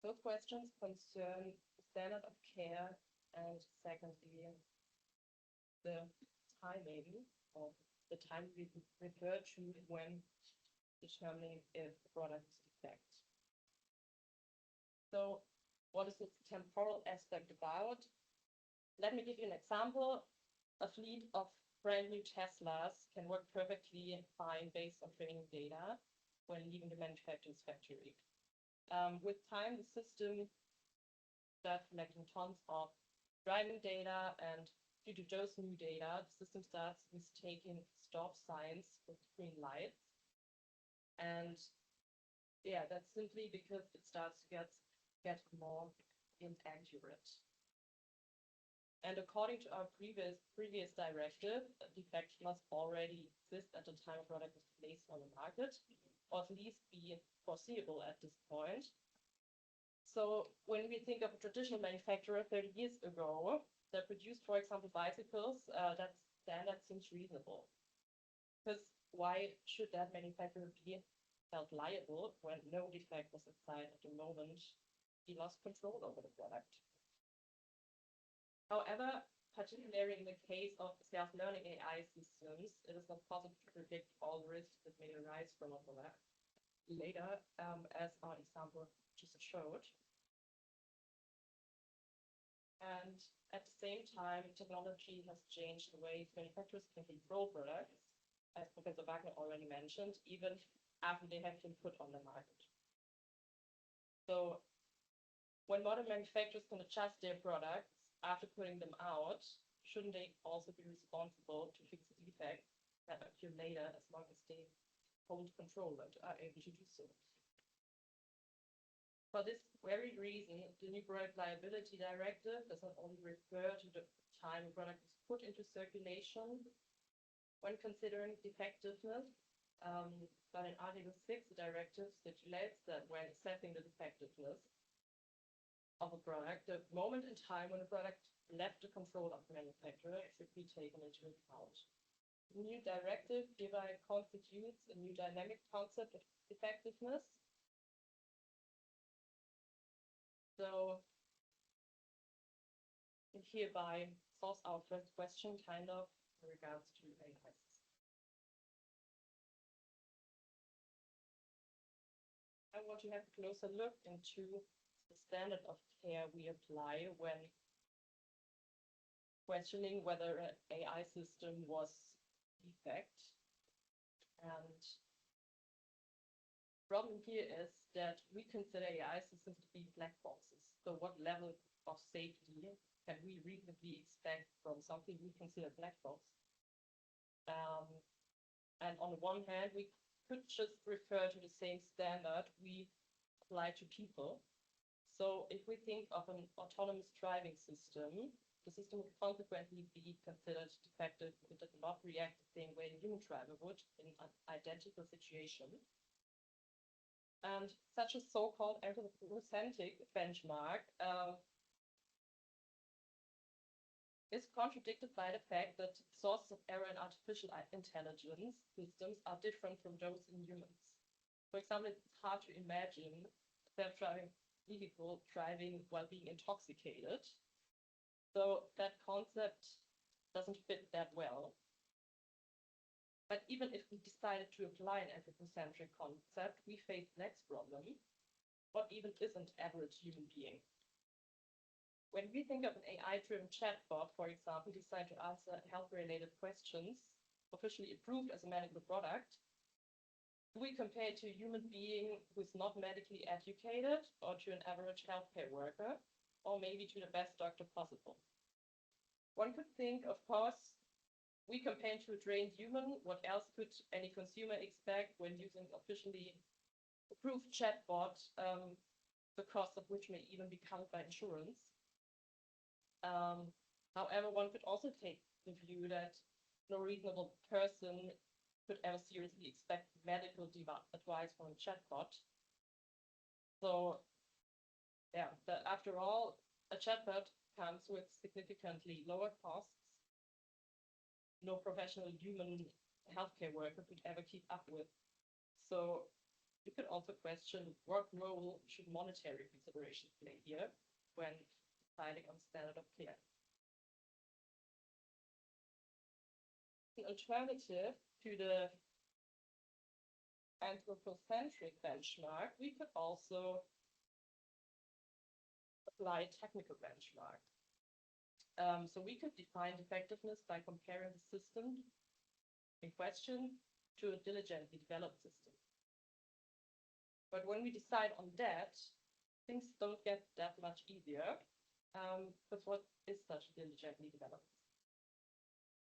those questions concern the standard of care and secondly, the timing or the time we refer to when determining if the product is defect. So what is the temporal aspect about? Let me give you an example. A fleet of brand new Teslas can work perfectly fine based on training data when leaving the manufacturer's factory. With time, the system starts collecting tons of driving data, and due to those new data, the system starts mistaking stop signs with green lights. And yeah, that's simply because it starts to get more inaccurate. And according to our previous directive, defects must already exist at the time a product is placed on the market, or at least be foreseeable at this point. So when we think of a traditional manufacturer 30 years ago that produced, for example, bicycles, that standard seems reasonable. Because why should that manufacturer be held liable when no defect was applied at the moment he lost control over the product? However, particularly in the case of self-learning AI systems, it is not possible to predict all risks that may arise from a product later, as our example just showed. And at the same time, technology has changed the way manufacturers can control products, as Professor Wagner already mentioned, even after they have been put on the market. So when modern manufacturers can adjust their products after putting them out, shouldn't they also be responsible to fix the defects that occur later as long as they hold control and are able to do so? For this very reason, the new product liability directive does not only refer to the time a product is put into circulation when considering defectiveness, but in Article 6, the directive stipulates that when assessing the defectiveness of a product, the moment in time when the product left the control of the manufacturer should be taken into account. The new directive hereby constitutes a new dynamic concept of effectiveness. So it hereby solves our first question, kind of, in regards to AI. I want to have a closer look into the standard of care we apply when questioning whether an AI system was defect. And the problem here is that we consider AI systems to be black boxes. So what level of safety can we reasonably expect from something we consider black box? And on the one hand, we could just refer to the same standard we apply to people. So if we think of an autonomous driving system, the system would consequently be considered defective if it did not react the same way a human driver would in an identical situation. And such a so-called anthropocentric benchmark is contradicted by the fact that sources of error in artificial intelligence systems are different from those in humans. For example, it's hard to imagine a self-driving vehicle driving while being intoxicated. So that concept doesn't fit that well. But even if we decided to apply an anthropocentric concept, we face the next problem. What even is an average human being? When we think of an AI-driven chatbot, for example, designed to answer health-related questions, officially approved as a medical product, do we compare it to a human being who is not medically educated, or to an average healthcare worker, or maybe to the best doctor possible? One could think, of course, we compare to a trained human. What else could any consumer expect when using officially approved chatbot, the cost of which may even be covered by insurance? However, one could also take the view that no reasonable person could ever seriously expect medical advice from a chatbot. So yeah, after all, a chatbot comes with significantly lower costs. No professional human healthcare worker could ever keep up with. So you could also question what role should monetary considerations play here when deciding on standard of care. An alternative to the anthropocentric benchmark, we could also apply a technical benchmark. So we could define effectiveness by comparing the system in question to a diligently developed system. But when we decide on that, things don't get that much easier, because what is such a diligently developed system?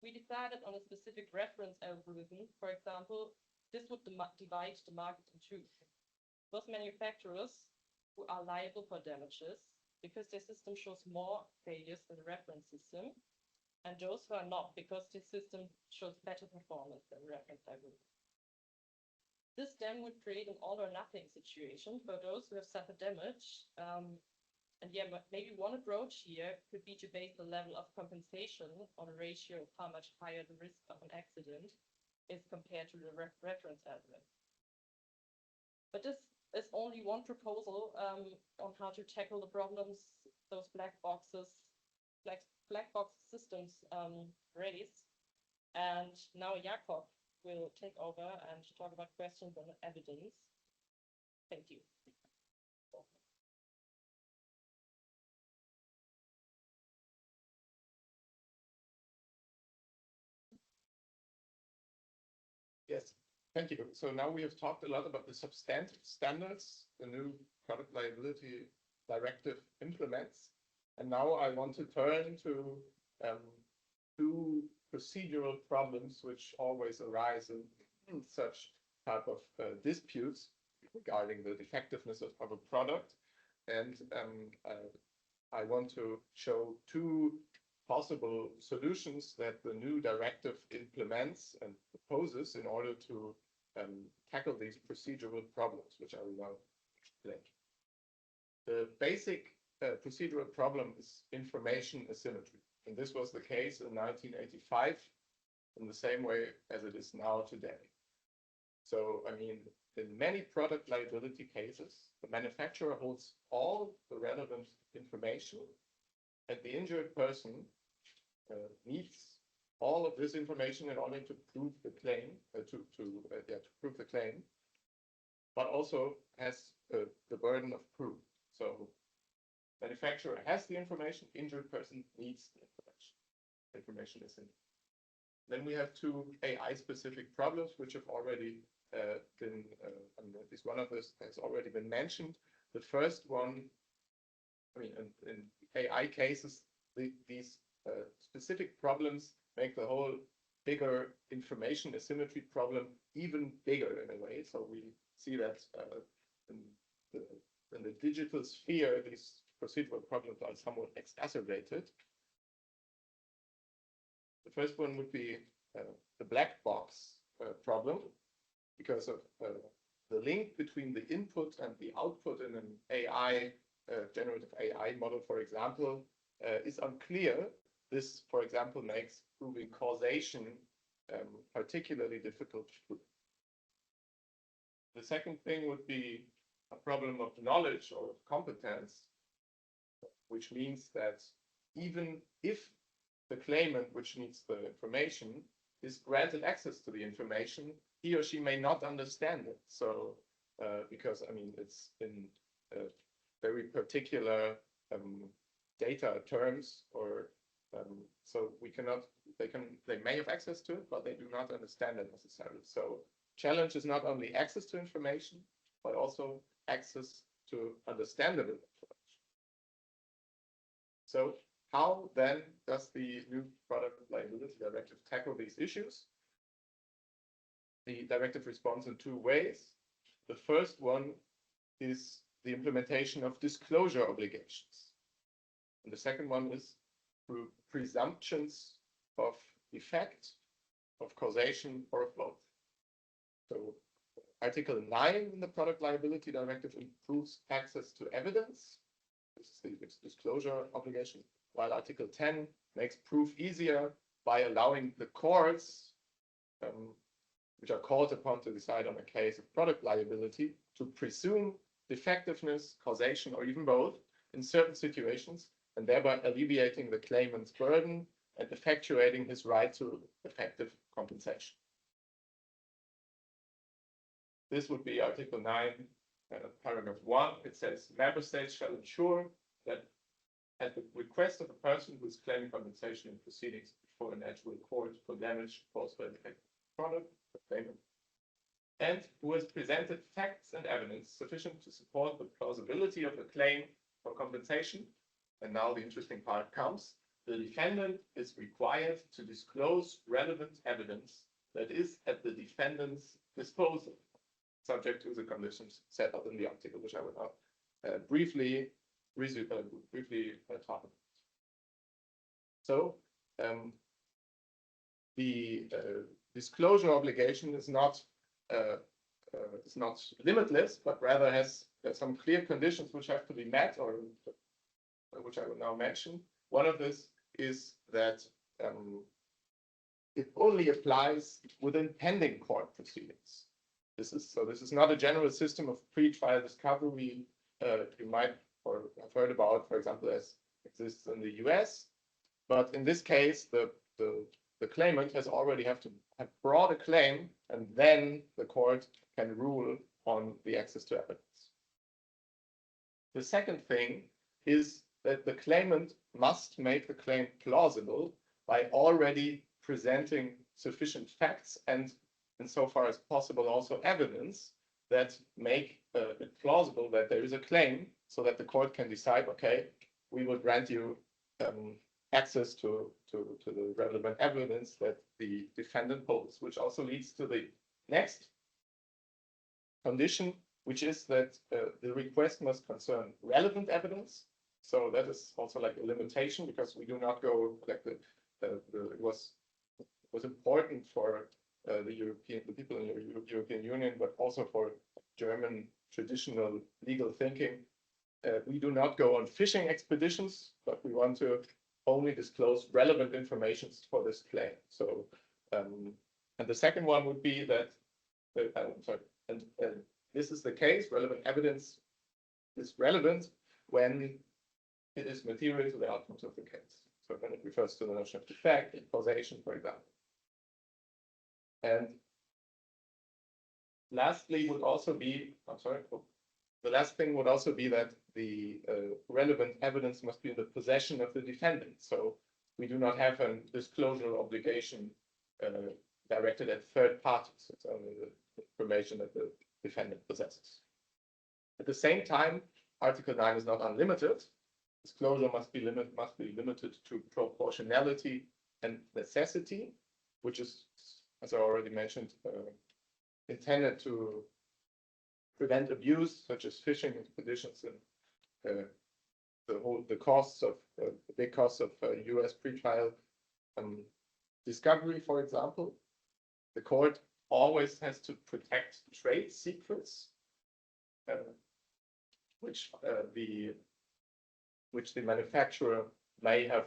We decided on a specific reference algorithm. For example, this would divide the market in two. Those manufacturers who are liable for damages because their system shows more failures than the reference system, and those who are not because the system shows better performance than the reference algorithm. This then would create an all or nothing situation for those who have suffered damage. And yeah, maybe one approach here could be to base the level of compensation on a ratio of how much higher the risk of an accident is compared to the reference algorithm. But this is only one proposal on how to tackle the problems those black box systems raise. And now Jakob will take over and talk about questions on evidence. Thank you. Yes, thank you. So now we have talked a lot about the substantive standards the new product liability directive implements. And now I want to turn to two procedural problems which always arise in such type of disputes regarding the defectiveness of a product. And I want to show two possible solutions that the new directive implements and proposes in order to tackle these procedural problems, which I will now explain. The basic procedural problem is information asymmetry. And this was the case in 1985 in the same way as it is now today. So, I mean, in many product liability cases, the manufacturer holds all the relevant information, and the injured person needs all of this information in order to prove the claim, to prove the claim, but also has the burden of proof. So, manufacturer has the information, injured person needs the information. Information is in it. Then we have two AI-specific problems, which have already been, at least one of this has already been mentioned. The first one, I mean, in AI cases, these specific problems make the whole bigger information asymmetry problem even bigger in a way. So we see that in the digital sphere, these procedural problems are somewhat exacerbated. The first one would be the black box problem, because of the link between the input and the output in an AI, generative AI model, for example, is unclear. This, for example, makes proving causation particularly difficult to prove. The second thing would be a problem of knowledge or competence, which means that even if the claimant, which needs the information, is granted access to the information, he or she may not understand it. So, because I mean, it's in very particular data terms, or so we cannot. They may have access to it, but they do not understand it necessarily. So, challenge is not only access to information, but also access to understandable information. So, how then does the new product liability directive tackle these issues? The directive responds in two ways. The first one is the implementation of disclosure obligations. And the second one is through presumptions of effect, of causation, or of both. Article 9 in the Product Liability Directive improves access to evidence. This is the disclosure obligation, while Article 10 makes proof easier by allowing the courts, which are called upon to decide on a case of product liability, to presume defectiveness, causation, or even both in certain situations, and thereby alleviating the claimant's burden and effectuating his right to effective compensation. This would be Article 9, paragraph 1. It says, member states shall ensure that at the request of a person who is claiming compensation in proceedings before an actual court for damage caused by a defective product, the claimant, and who has presented facts and evidence sufficient to support the plausibility of the claim for compensation. And now the interesting part comes. The defendant is required to disclose relevant evidence that is at the defendant's disposal, subject to the conditions set out in the article, which I will now briefly talk about. So the disclosure obligation is not limitless, but rather has some clear conditions which have to be met, or which I will now mention. One of this is that it only applies within pending court proceedings. This is not a general system of pre-trial discovery you might have heard about, for example, as exists in the US. But in this case, the claimant has already have brought a claim, and then the court can rule on the access to evidence. The second thing is that the claimant must make the claim plausible by already presenting sufficient facts and, insofar as possible, also evidence that make it plausible that there is a claim, so that the court can decide, okay, we will grant you access to the relevant evidence that the defendant holds, which also leads to the next condition, which is that the request must concern relevant evidence. So that is also like a limitation, because we do not go like it was important for the people in the European Union, but also for German traditional legal thinking. We do not go on fishing expeditions, but we want to only disclose relevant information for this claim. So, and the second one would be that, and this is the case, relevant evidence is relevant when it is material to the outcomes of the case. So when it refers to the notion of defect, causation, for example. And lastly would also be, the last thing would also be that the relevant evidence must be in the possession of the defendant. So we do not have a disclosure obligation directed at third parties. It's only the information that the defendant possesses. At the same time, Article 9 is not unlimited. Disclosure must be limited to proportionality and necessity, which is, as I already mentioned, intended to prevent abuse, such as fishing expeditions and the big costs of U.S. pretrial discovery, for example. The court always has to protect trade secrets, which the manufacturer may have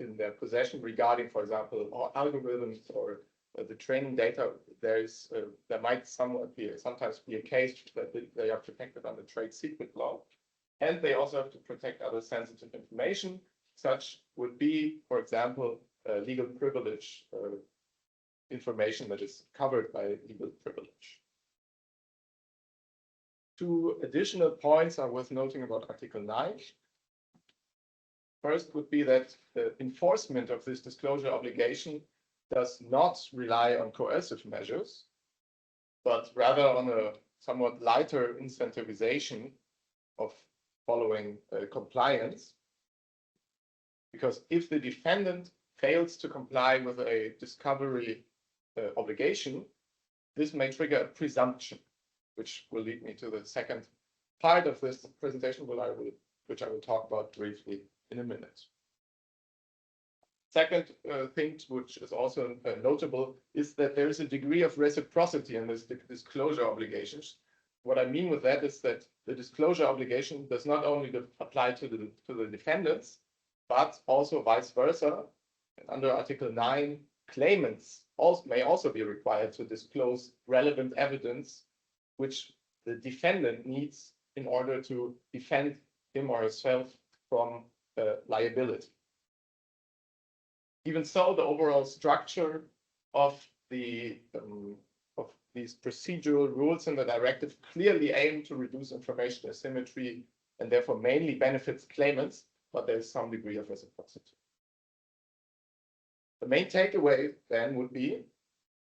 in their possession regarding, for example, algorithms or the training data. There might sometimes be a case that they are protected under trade secret law, and they also have to protect other sensitive information. Such would be, for example, legal privilege information that is covered by legal privilege. Two additional points are worth noting about Article 9. First would be that the enforcement of this disclosure obligation does not rely on coercive measures, but rather on a somewhat lighter incentivization of following compliance. Because if the defendant fails to comply with a discovery obligation, this may trigger a presumption, which will lead me to the second part of this presentation, which I will talk about briefly in a minute. Second thing, which is also notable, is that there is a degree of reciprocity in this disclosure obligations. What I mean with that is that the disclosure obligation does not only apply to the defendants, but also vice versa. And under Article 9, claimants may also be required to disclose relevant evidence which the defendant needs in order to defend him or herself from liability. Even so, the overall structure of these procedural rules in the directive clearly aim to reduce information asymmetry and therefore mainly benefits claimants, but there is some degree of reciprocity. The main takeaway then would be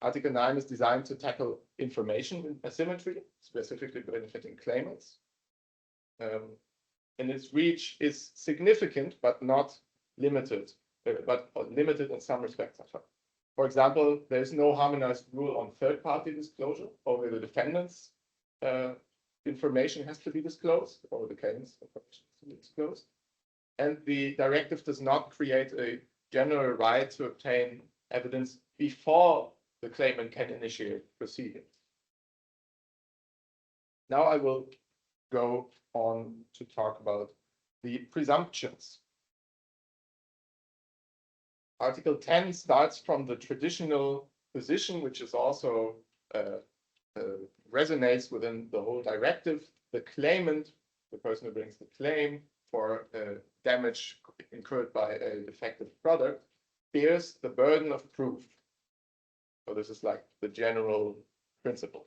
Article 9 is designed to tackle information asymmetry, specifically benefiting claimants. And its reach is significant, but not limited, but limited in some respects. For example, there is no harmonized rule on third-party disclosure. Only the defendant's information has to be disclosed, or the claimant's information has to be disclosed. And the directive does not create a general right to obtain evidence before the claimant can initiate proceedings. Now I will go on to talk about the presumptions. Article 10 starts from the traditional position, which is also resonates within the whole directive. The claimant, the person who brings the claim for damage incurred by a defective product, bears the burden of proof. So this is like the general principle.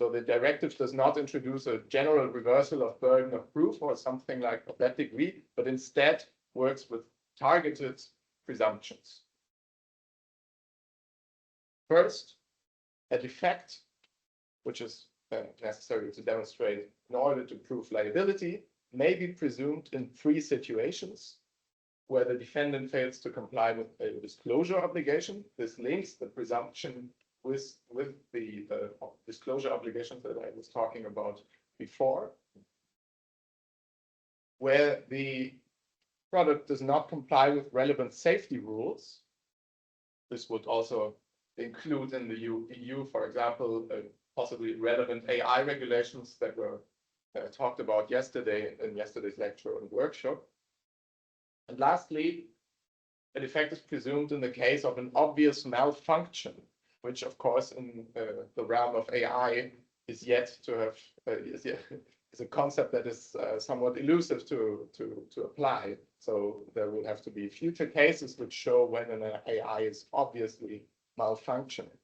So the directive does not introduce a general reversal of burden of proof or something like of that degree, but instead works with targeted presumptions. First, a defect, which is necessary to demonstrate in order to prove liability, may be presumed in 3 situations: where the defendant fails to comply with a disclosure obligation. This links the presumption with the disclosure obligations that I was talking about before. Where the product does not comply with relevant safety rules. This would also include in the EU, for example, possibly relevant AI regulations that were talked about yesterday in yesterday's lecture and workshop. And lastly, a defect is presumed in the case of an obvious malfunction, which of course in the realm of AI is yet to have, is a concept that is somewhat elusive to apply. So there will have to be future cases which show when an AI is obviously malfunctioning.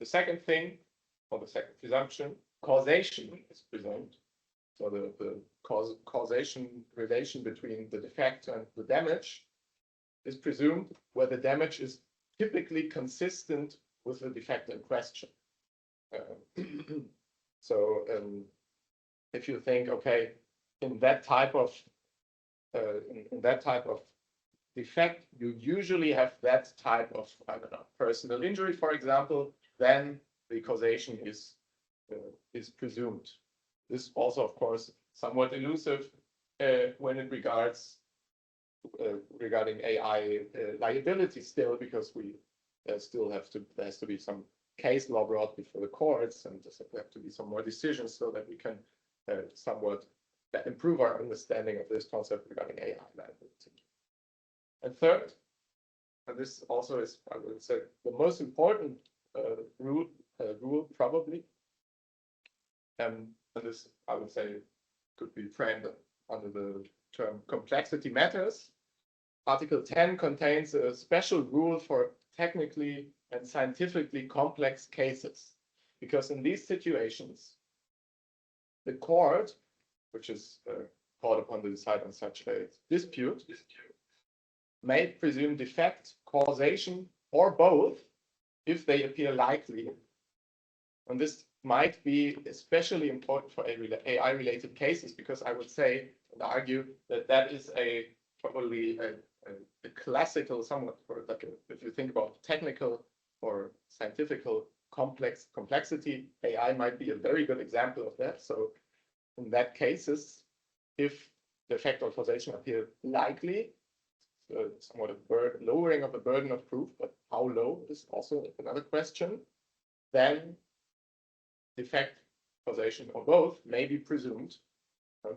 The second thing, or the second presumption, causation is presumed. So the causation relation between the defect and the damage is presumed where the damage is typically consistent with the defect in question. If you think, okay, in that type of defect, you usually have that type of, I don't know, personal injury, for example, then the causation is presumed. This also, of course, somewhat elusive when it regarding AI liability still, because we still have to, there has to be some case law brought before the courts, and there have to be some more decisions so that we can somewhat improve our understanding of this concept regarding AI liability. And third, and this also is, I would say, the most important rule probably, and this, I would say, could be framed under the term complexity matters. Article 10 contains a special rule for technically and scientifically complex cases, because in these situations, the court, which is called upon to decide on such a dispute, may presume defect, causation, or both if they appear likely. And this might be especially important for AI-related cases, because I would say and argue that that is probably a classical, somewhat, or like if you think about technical or scientific complexity, AI might be a very good example of that. So in that cases, if the effect of causation appear likely. So somewhat a lowering of the burden of proof, but how low is also another question. Then effect, causation, or both may be presumed,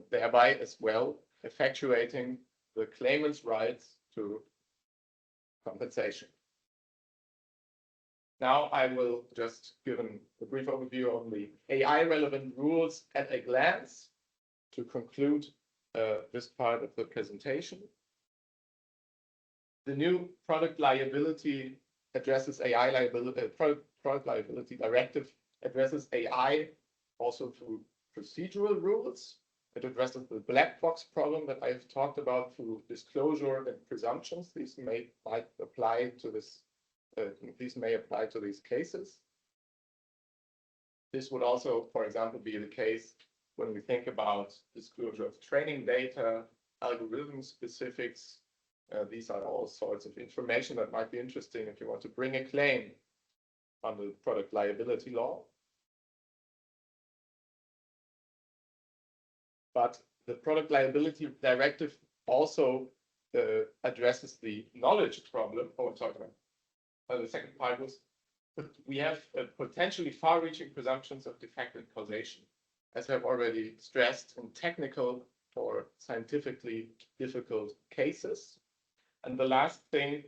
thereby as well effectuating the claimant's rights to compensation. Now I will just give a brief overview of the AI relevant rules at a glance to conclude this part of the presentation. The new product liability addresses AI liability, product liability directive addresses AI also through procedural rules. It addresses the black box problem that I've talked about through disclosure and presumptions. These might apply to this. These may apply to these cases. This would also, for example, be the case when we think about disclosure of training data, algorithm specifics. These are all sorts of information that might be interesting if you want to bring a claim under the product liability law. But the product liability directive also addresses the knowledge problem. Oh, sorry. The second part was we have potentially far-reaching presumptions of defect and causation, as I've already stressed, in technical or scientifically difficult cases. And the last thing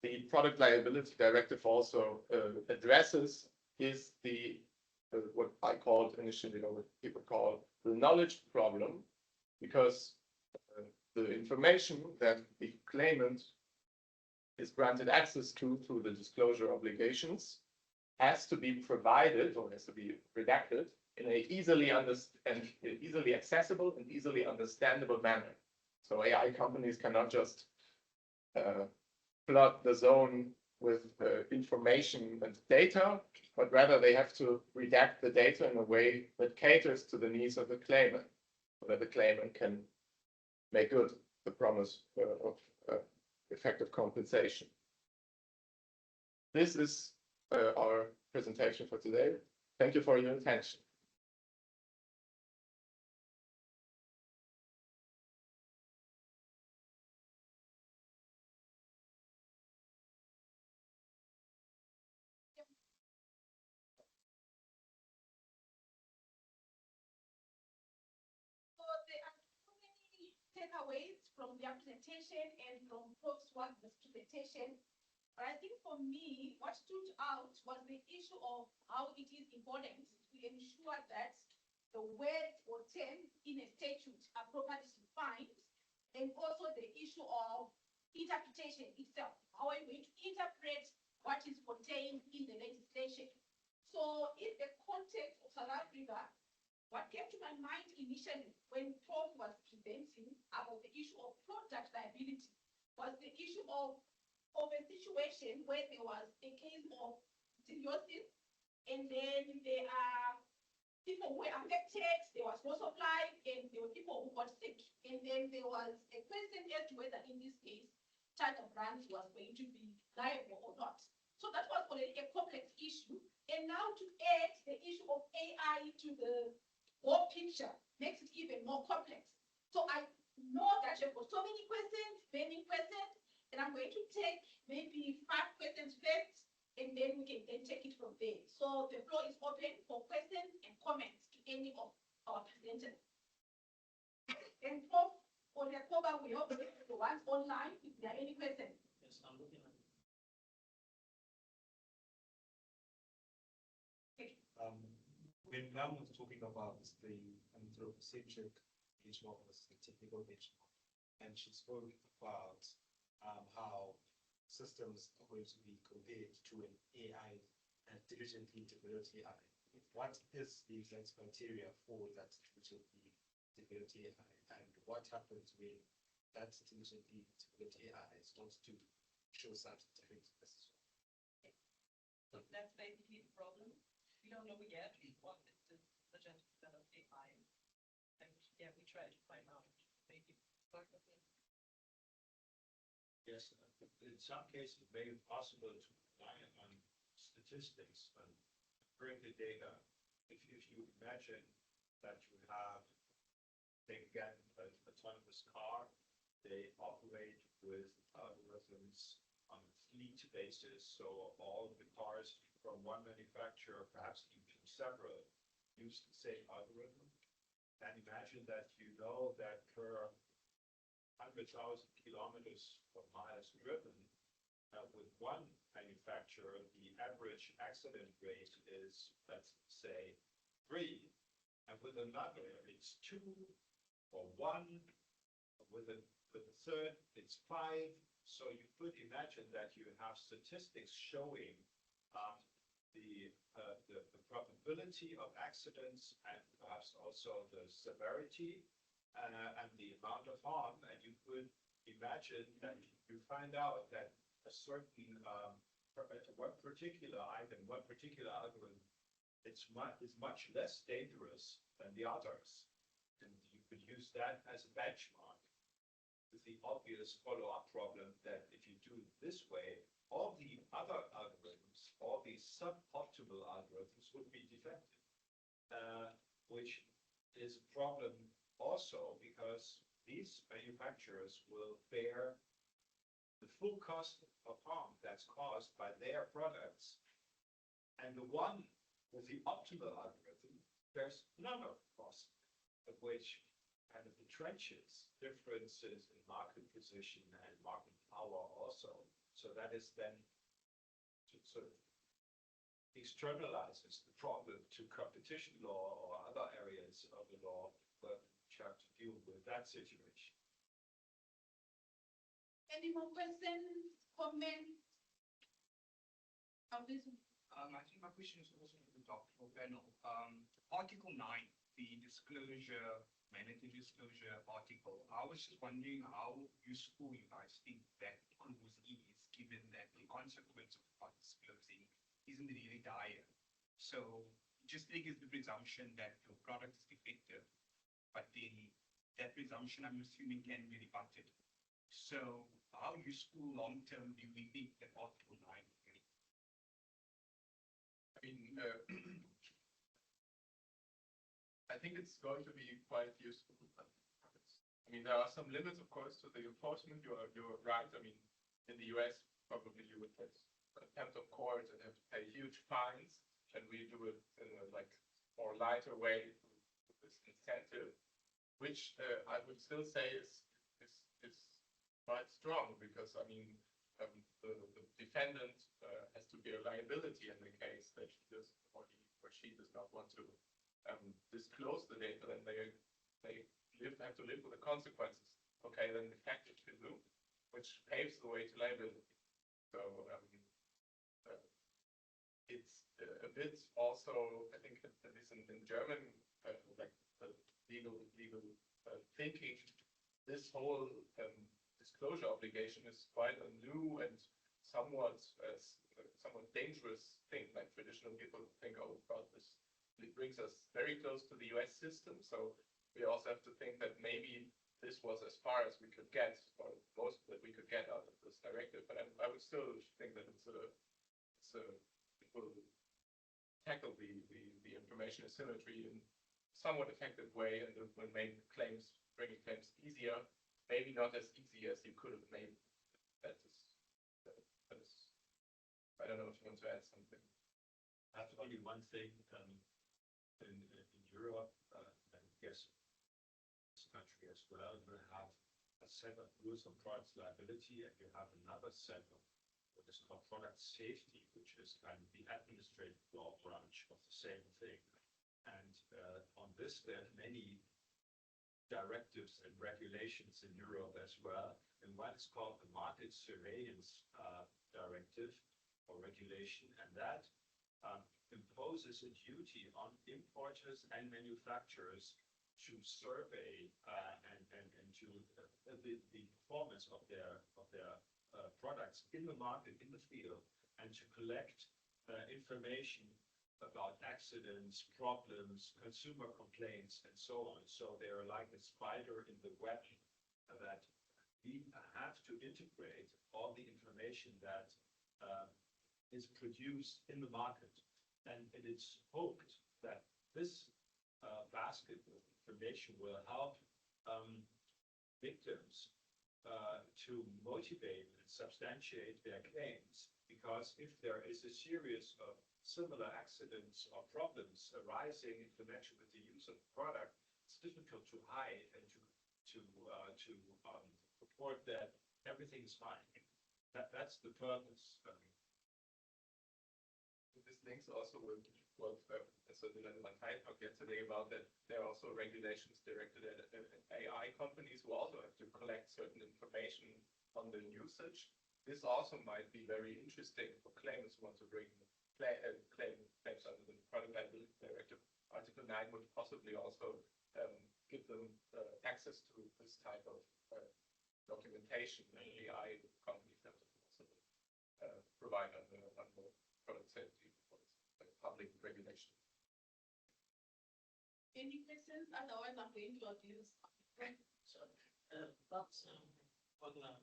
the product liability directive also addresses is the what I called initially, or what people call the knowledge problem, because the information that the claimant is granted access to through the disclosure obligations has to be provided or has to be redacted in a easily accessible and easily understandable manner. So AI companies cannot just flood the zone with information and data, but rather they have to redact the data in a way that caters to the needs of the claimant, so that the claimant can make good the promise of effective compensation. This is our presentation for today. Thank you for your attention. Takeaways from their presentation and from Prof Wagner's presentation. But I think for me, what stood out was the issue of how it is important to ensure that the words or terms in a statute are properly defined, and also the issue of interpretation itself. How are you going to interpret what is contained in the legislation? So in the context of South Africa, what came to my mind initially when Prof was presenting about the issue of product liability was the issue of a situation where there was a case of symbiosis, and then there are people who were affected, there was no supply, and there were people who got sick. And then there was a question as to whether in this case, Charter Brands was going to be liable or not. So that was already a complex issue. And now to add the issue of AI to the whole picture makes it even more complex. So I know that you've got so many questions, and I'm going to take maybe 5 questions first, and then we can then take it from there. So the floor is open for questions and comments to any of our presenters. And Prof Yakoba, we hope the ones online, if there are any questions. Yes, I'm looking at it. When Lam was talking about the anthropocentric benchmark versus the technical benchmark, and she spoke about how systems are going to be compared to an AI and diligently developed AI. What is the exact criteria for that diligently developed AI, and what happens when that diligently developed AI starts to show such different as well? So that's basically the problem. We don't know yet what is the diligently developed AI. And yeah, we try to find out. Maybe start with it. Yes, in some cases it may be possible to rely on statistics and bring the data. If you imagine that you have take again an autonomous car. They operate with algorithms on a fleet basis. So all the cars from one manufacturer, perhaps even several, use the same algorithm. And imagine that you know that per 100,000 kilometers or miles driven, with one manufacturer, the average accident rate is, let's say, 3. And with another, it's 2 or 1. With a third, it's 5. So you could imagine that you have statistics showing the probability of accidents and perhaps also the severity and the amount of harm. And you could imagine that you find out that a certain one particular item, one particular algorithm, is much less dangerous than the others. And you could use that as a benchmark. With the obvious follow-up problem that if you do it this way, all the other algorithms, all the suboptimal algorithms would be defective, which is a problem also because these manufacturers will bear the full cost of harm that's caused by their products. And the one with the optimal algorithm bears none of the cost, of which kind of entrenches differences in market position and market power also. So that is then sort of externalizes the problem to competition law or other areas of the law which have to deal with that situation. Any more questions, comments? On this? I think my question is also to the doctoral panel. Article 9, the disclosure, mandatory disclosure article. I was just wondering how useful you guys think that clause is, given that the consequence of not disclosing isn't really dire. So just take as the presumption that your product is defective, but then that presumption, I'm assuming, can be rebutted. So how useful long-term do we think that Article 9 is? I mean, I think it's going to be quite useful. I mean, there are some limits, of course, to the enforcement. You're right. I mean, in the US, probably you would face contempt of court and have to pay huge fines. And we do it in a like more lighter way with this incentive, which I would still say is quite strong because I mean the defendant has to bear liability in the case that he does or he or she does not want to disclose the data, then they have to live with the consequences. Okay, then defective can do, which paves the way to liability. So it's a bit also, I think, at least in German, like legal thinking, this whole disclosure obligation is quite a new and somewhat dangerous thing. Like traditional people think, oh God, this brings us very close to the US system. So we also have to think that maybe this was as far as we could get, or most that we could get out of this directive. But I would still think that it will tackle the information asymmetry in somewhat effective way, and it will make bringing claims easier. Maybe not as easy as you could have made. That is. I don't know if you want to add something. That's only one thing in Europe, and I guess this country as well, you have a set of rules on product liability, and you have another set of what is called product safety, which is kind of the administrative law branch of the same thing. And on this, there are many directives and regulations in Europe as well. And one is called the Market Surveillance Directive or regulation, and that imposes a duty on importers and manufacturers to survey and to the performance of their products in the market, in the field, and to collect information about accidents, problems, consumer complaints, and so on. So they're like a spider in the web that we have to integrate all the information that is produced in the market. And it's hoped that this basket of information will help victims to motivate and substantiate their claims. Because if there is a series of similar accidents or problems arising in connection with the use of the product, it's difficult to hide and to report that everything is fine. That's the purpose. This links also with what Matthias talked yesterday about, that there are also regulations directed at AI companies who also have to collect certain information on the usage. This also might be very interesting for claimants who want to bring claims under the Product Liability Directive. Article 9 would possibly also give them access to this type of documentation, and AI companies have to also provide under product safety public regulation. Any questions? Otherwise, I'm going to abuse. So, that's Wagner.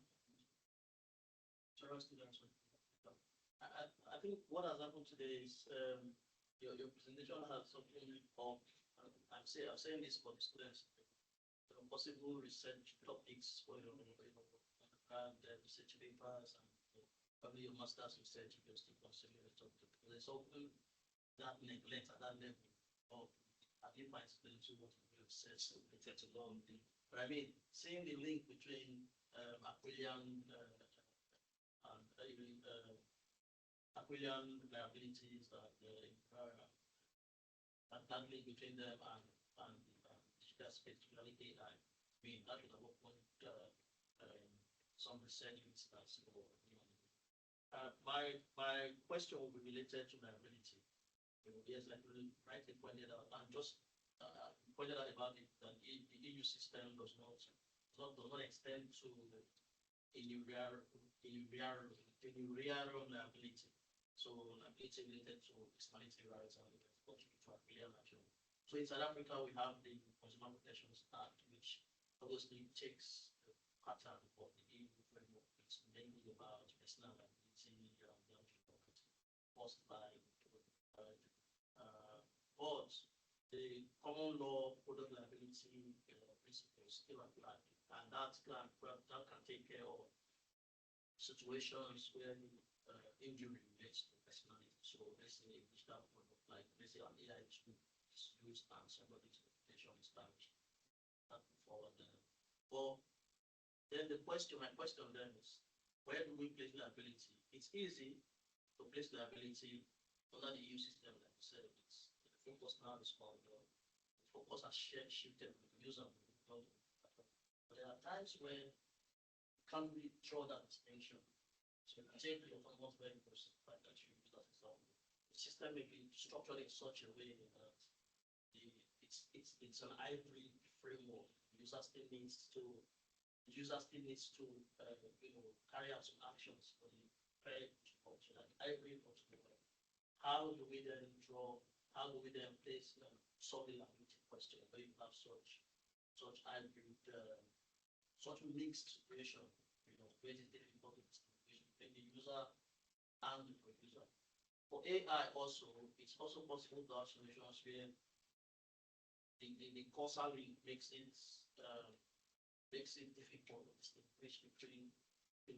Sorry, students. I think what has happened today is your presentation has something of, I'm saying this for the students, possible research topics for your research papers and probably your master's research if you're still considering the topic. There's often that neglect at that level of, I think my students who want to do research related to law. But I mean, seeing the link between Aquilian and Aquilian liabilities and that link between them and digital space, particularly AI. I mean, that would have opened some research instance. My question will be related to liability. Yes, like you rightly pointed out, and just pointed out about it, that the EU system does not extend to liability. So liability related to externality rights and contribute to Aquilian action. So in South Africa, we have the Consumer Protection Act, which obviously takes the pattern of the EU framework. It's mainly about personal liability and caused by but the common law product liability principles still apply, and that can take care of situations where injury relates to personality. So let's say a digital product, like let's say an AI tool is used and somebody's reputation is damaged. That will forward them. But then my question then is, where do we place liability? It's easy to place liability under the EU system, like you said. It's the focus now is on the focus has shifted with the user. But there are times when you can't really draw that distinction. So you can take your autonomous vehicles that you use as example. The system may be structured in such a way that it's an hybrid framework. The user still needs to carry out some actions for the paired function, like hybrid function. How do we then place solve the liability question where you have such hybrid, such mixed situation, where it is difficult to distinguish between the user and the producer. For AI also, it's also possible to have solutions where the causal link makes it difficult to distinguish between the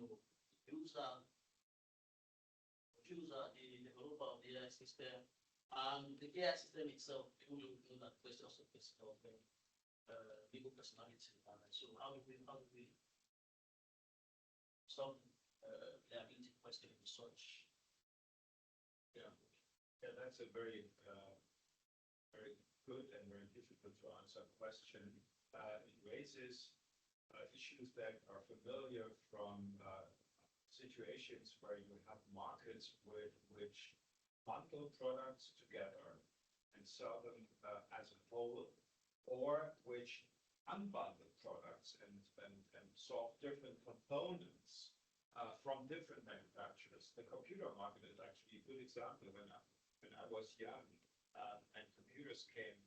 developer of the AI system, and the AI system itself, even though we know that questions of legal personality. So how do we solve liability question in such? Yeah, that's a very very good and very difficult to answer question. It raises issues that are familiar from situations where you have markets which bundle products together and sell them as a whole, or which unbundle products and solve different components from different manufacturers. The computer market is actually a good example. When I was young and computers came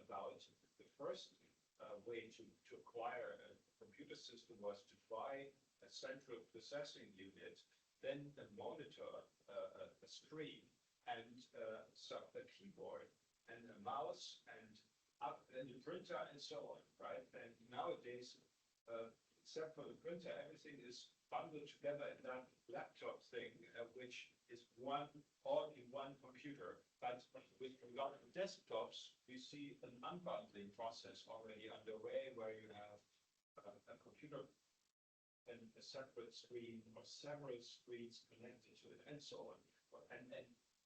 about, the first way to acquire a computer system was to buy a central processing unit, then a monitor, a screen, and a keyboard, and a mouse, and up in the printer and so on, right? And nowadays, except for the printer, everything is bundled together in that laptop thing, which is all in one computer. But with regard to desktops, we see an unbundling process already underway, where you have a computer and a separate screen or several screens connected to it, and so on. And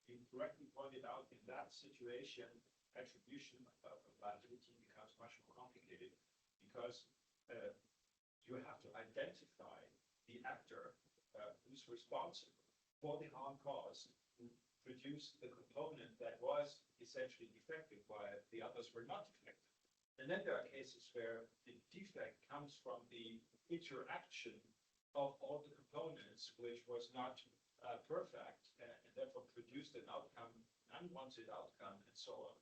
you correctly pointed out, in that situation, attribution of liability becomes much more complicated, because you have to identify the actor who's responsible for the harm caused, who produced the component that was essentially defective while the others were not defective. And then there are cases where the defect comes from the interaction of all the components, which was not perfect, and therefore produced an outcome, an unwanted outcome, and so on.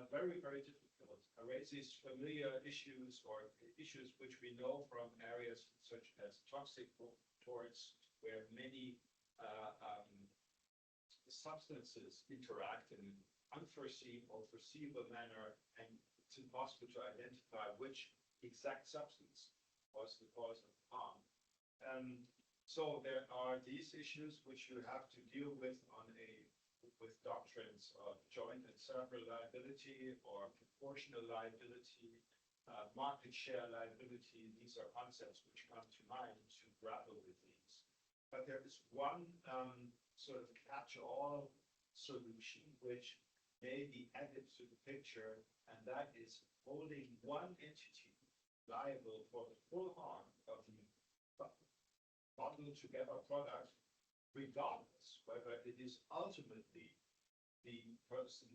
Very, very difficult. Raises familiar issues, or issues which we know from areas such as toxic torts, where many substances interact in an unforeseen or foreseeable manner, and it's impossible to identify which exact substance was the cause of harm. So there are these issues which you have to deal with with doctrines of joint and several liability, or proportional liability, market share liability. These are concepts which come to mind to grapple with these. But there is one sort of catch-all solution which may be added to the picture, and that is holding one entity liable for the full harm of the bundled together product, regardless whether it is ultimately the person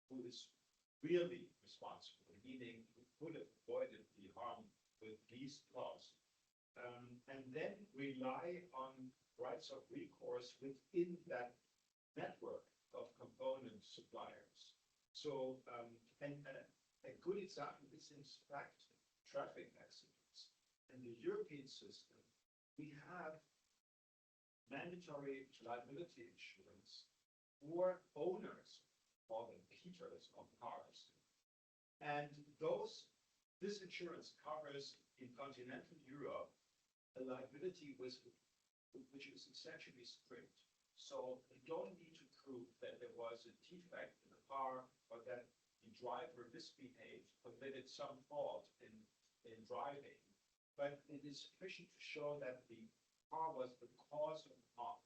who is really responsible, meaning who could have avoided the harm with least cost, and then rely on rights of recourse within that network of component suppliers. So, and a good example is, in fact, traffic accidents. In the European system, we have mandatory liability insurance for owners, or the keepers of cars. And this insurance covers, in continental Europe, a liability which is essentially strict. So you don't need to prove that there was a defect in the car, or that the driver misbehaved, committed some fault in driving. But it is sufficient to show that the car was the cause of the harm.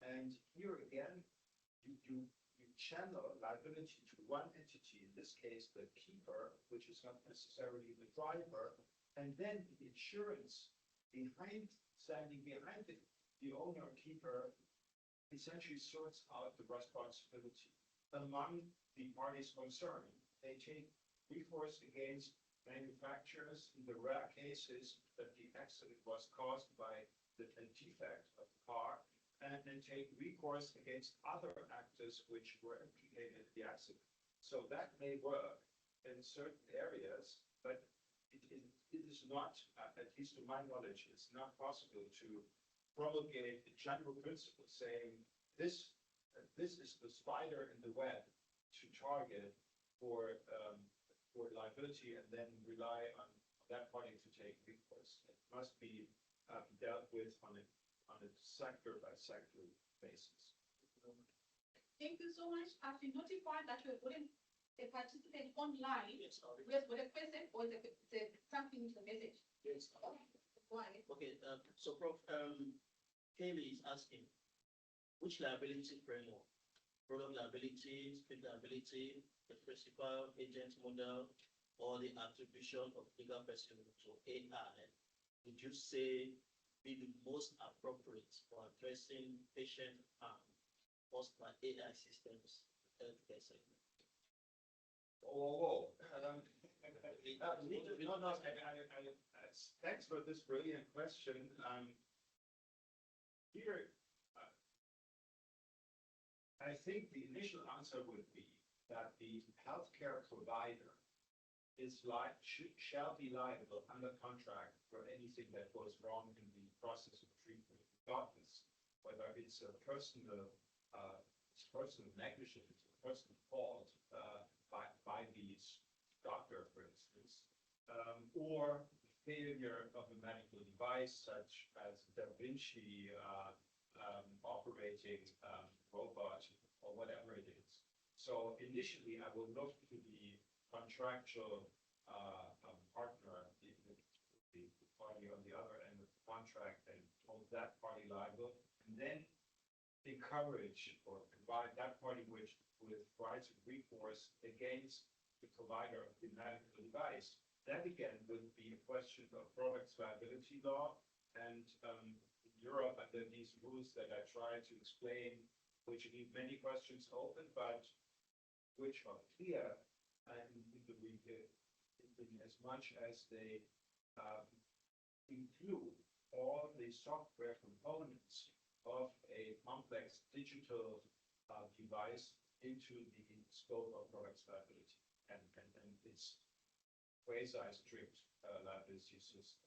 And here again, you channel liability to one entity, in this case the keeper, which is not necessarily the driver, and then the insurance standing behind the owner or keeper essentially sorts out the responsibility among the parties concerned. They take recourse against manufacturers in the rare cases that the accident was caused by the defect of the car, and then take recourse against other actors which were implicated in the accident. So that may work in certain areas, but it is not, at least to my knowledge, it's not possible to promulgate a general principle saying this is the spider in the web to target for liability, and then rely on that party to take recourse. It must be dealt with on a sector by sector basis. Thank you so much. I've been notified that we're going to participate online. Yes, sorry. Yes, with a question, or something in the message. Yes. Go ahead. Okay, so Prof, Haley is asking, which liability framework? Product liability, script liability, the principal agent model, or the attribution of legal person to AI, would you say be the most appropriate for addressing patient harm caused by AI systems in the healthcare segment? Thanks for this brilliant question. Here, I think the initial answer would be that the healthcare provider shall be liable under contract for anything that goes wrong in the process of treatment, regardless whether it's a personal negligence, personal fault by these doctor, for instance, or failure of a medical device such as Da Vinci operating robot or whatever it is. So initially, I will look to the contractual partner, the party on the other end of the contract, and hold that party liable, and then encourage or provide that party with rights of recourse against the provider of the medical device. That again would be a question of products liability law, and in Europe under these rules that I try to explain, which leave many questions open, but which are clear, and in as much as they include all the software components of a complex digital device into the scope of products liability and its quasi-strict liability system.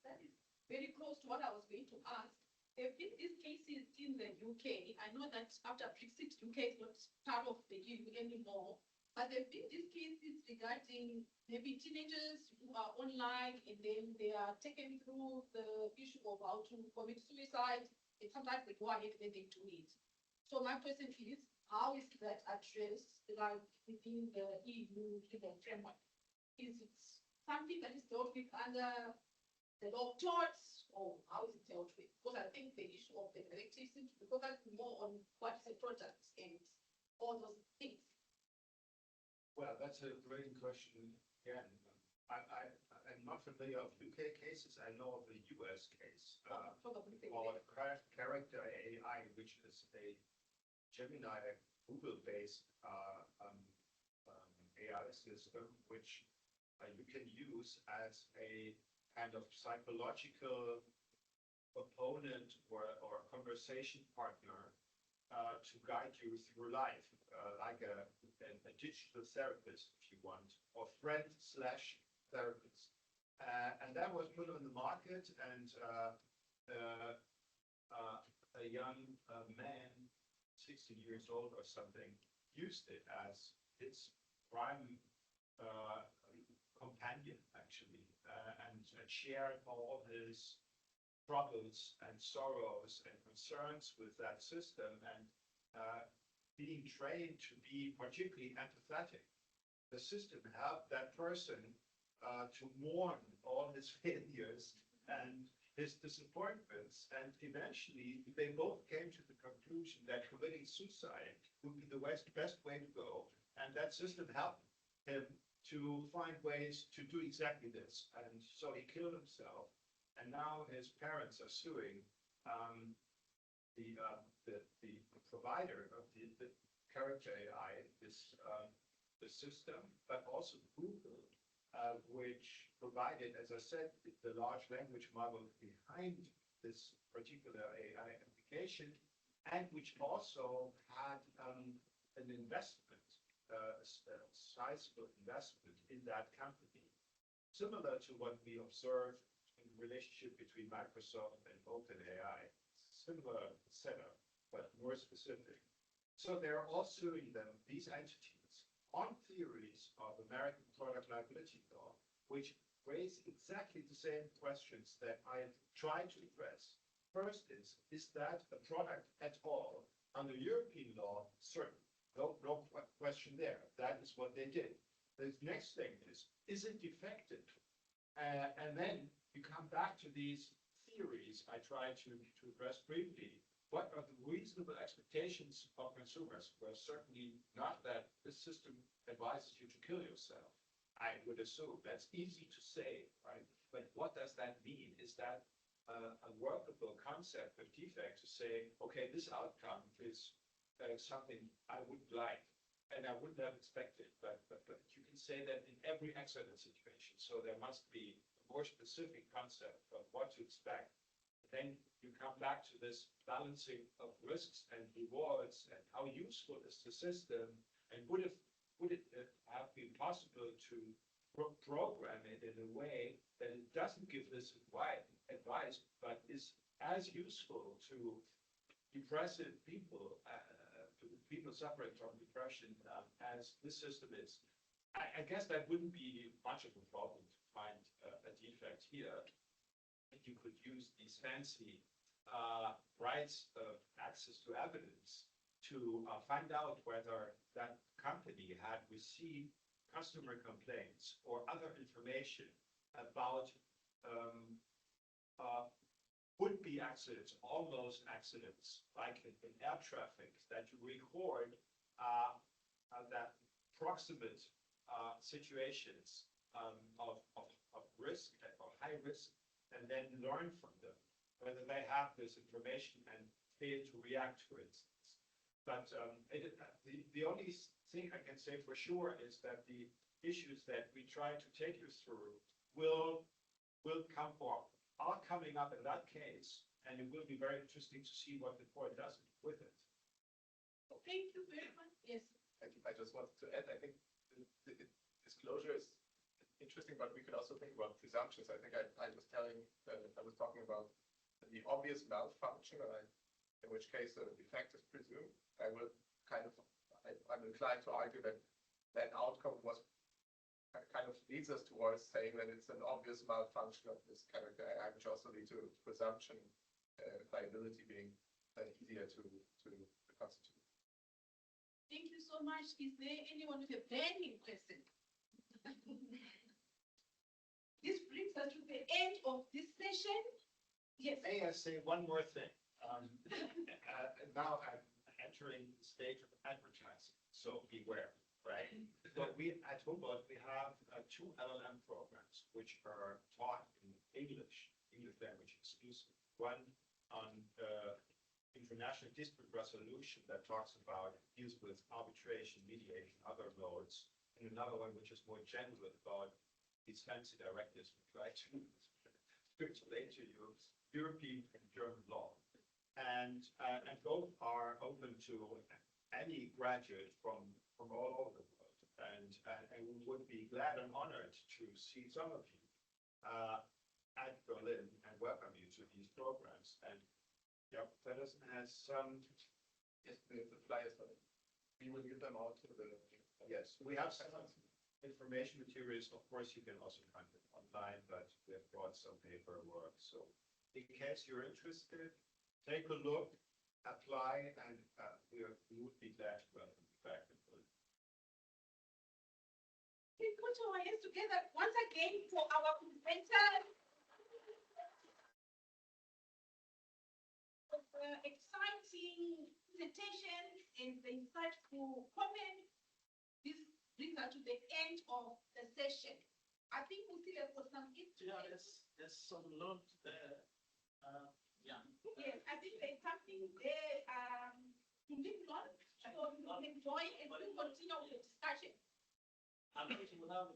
That is very close to what I was going to ask. There have been these cases in the UK. I know that after Brexit, UK is not part of the EU anymore, but there have been these cases regarding maybe teenagers who are online and then they are taken through the issue of how to commit suicide, and sometimes they go ahead and then they do it. So my question is, how is that addressed like within the EU legal framework? Is it something that is dealt with under the law of torts, or how is it dealt with? Because I think the issue of the directive seems to be focused more on what is a product and all those things. Well, that's a great question. Again, I'm not familiar of UK cases. I know of the US case called Character AI, which is a Gemini Google-based AI system, which you can use as a kind of psychological opponent or conversation partner to guide you through life, like a digital therapist, if you want, or friend/therapist. And that was put on the market, and a young man, 16 years old or something, used it as his prime companion, actually, and shared all his troubles and sorrows and concerns with that system, and being trained to be particularly empathetic. The system helped that person to mourn all his failures and his disappointments, and eventually they both came to the conclusion that committing suicide would be the best way to go, and that system helped him to find ways to do exactly this. And so he killed himself, and now his parents are suing the provider of the character AI, the system, but also Google, which provided, as I said, the large language model behind this particular AI application, and which also had an investment, a sizable investment in that company, similar to what we observed in the relationship between Microsoft and OpenAI. Similar setup, but more specific. So they're all suing them, these entities, on theories of American product liability law, which raise exactly the same questions that I tried to address. First is that a product at all? Under European law, certain. No question there. That is what they did. The next thing is it defective? And then you come back to these theories I tried to address briefly. What are the reasonable expectations of consumers? Well, certainly not that this system advises you to kill yourself. I would assume that's easy to say, right? But what does that mean? Is that a workable concept of defect to say, okay, this outcome is something I wouldn't like and I wouldn't have expected, but you can say that in every accident situation. So there must be a more specific concept of what to expect. Then you come back to this balancing of risks and rewards and how useful is the system, and would it have been possible to program it in a way that it doesn't give this advice, but is as useful to depressive people, to people suffering from depression, as this system is. I guess that wouldn't be much of a problem to find a defect here. You could use these fancy rights of access to evidence to find out whether that company had received customer complaints or other information about would-be accidents, almost accidents, like in air traffic, that you record that proximate situations of risk or high risk, and then learn from them whether they have this information and fail to react to it. But the only thing I can say for sure is that the issues that we try to take you through will come or are coming up in that case, and it will be very interesting to see what the court does with it. Thank you very much. Yes. I just wanted to add, I think the disclosure is interesting, but we could also think about presumptions. I think I was talking about the obvious malfunction, in which case the defect is presumed. I'm inclined to argue that that outcome was kind of leads us towards saying that it's an obvious malfunction of this character, which also leads to presumption liability being easier to constitute. Thank you so much. Is there anyone with a burning question? This brings us to the end of this session. Yes. May I say one more thing? Now I'm entering the stage of advertising, so beware, right? But we at Humboldt, we have two LLM programs which are taught in English language exclusive. One on international dispute resolution that deals with arbitration, mediation, other modes, and another one which is more general about these fancy directives we try to explain to you, European and German law. And both are open to any graduate from all over the world. And we would be glad and honored to see some of you at Berlin and welcome you to these programs. And yeah, Feddersen has some. Yes, we have the flyers, but we will give them out to the. Yes, we have some information materials. Of course, you can also find it online, but we have brought some paperwork. So in case you're interested, take a look, apply, and we would be glad to welcome you back. We put our hands together once again for our presenter. Exciting presentation and the insightful comments. This brings us to the end of the session. I think we still have got some Yeah, there's some load there. Yeah. Yes, I think there's something there to live on, so we can enjoy and we'll continue with the discussion. I'm thinking we'll have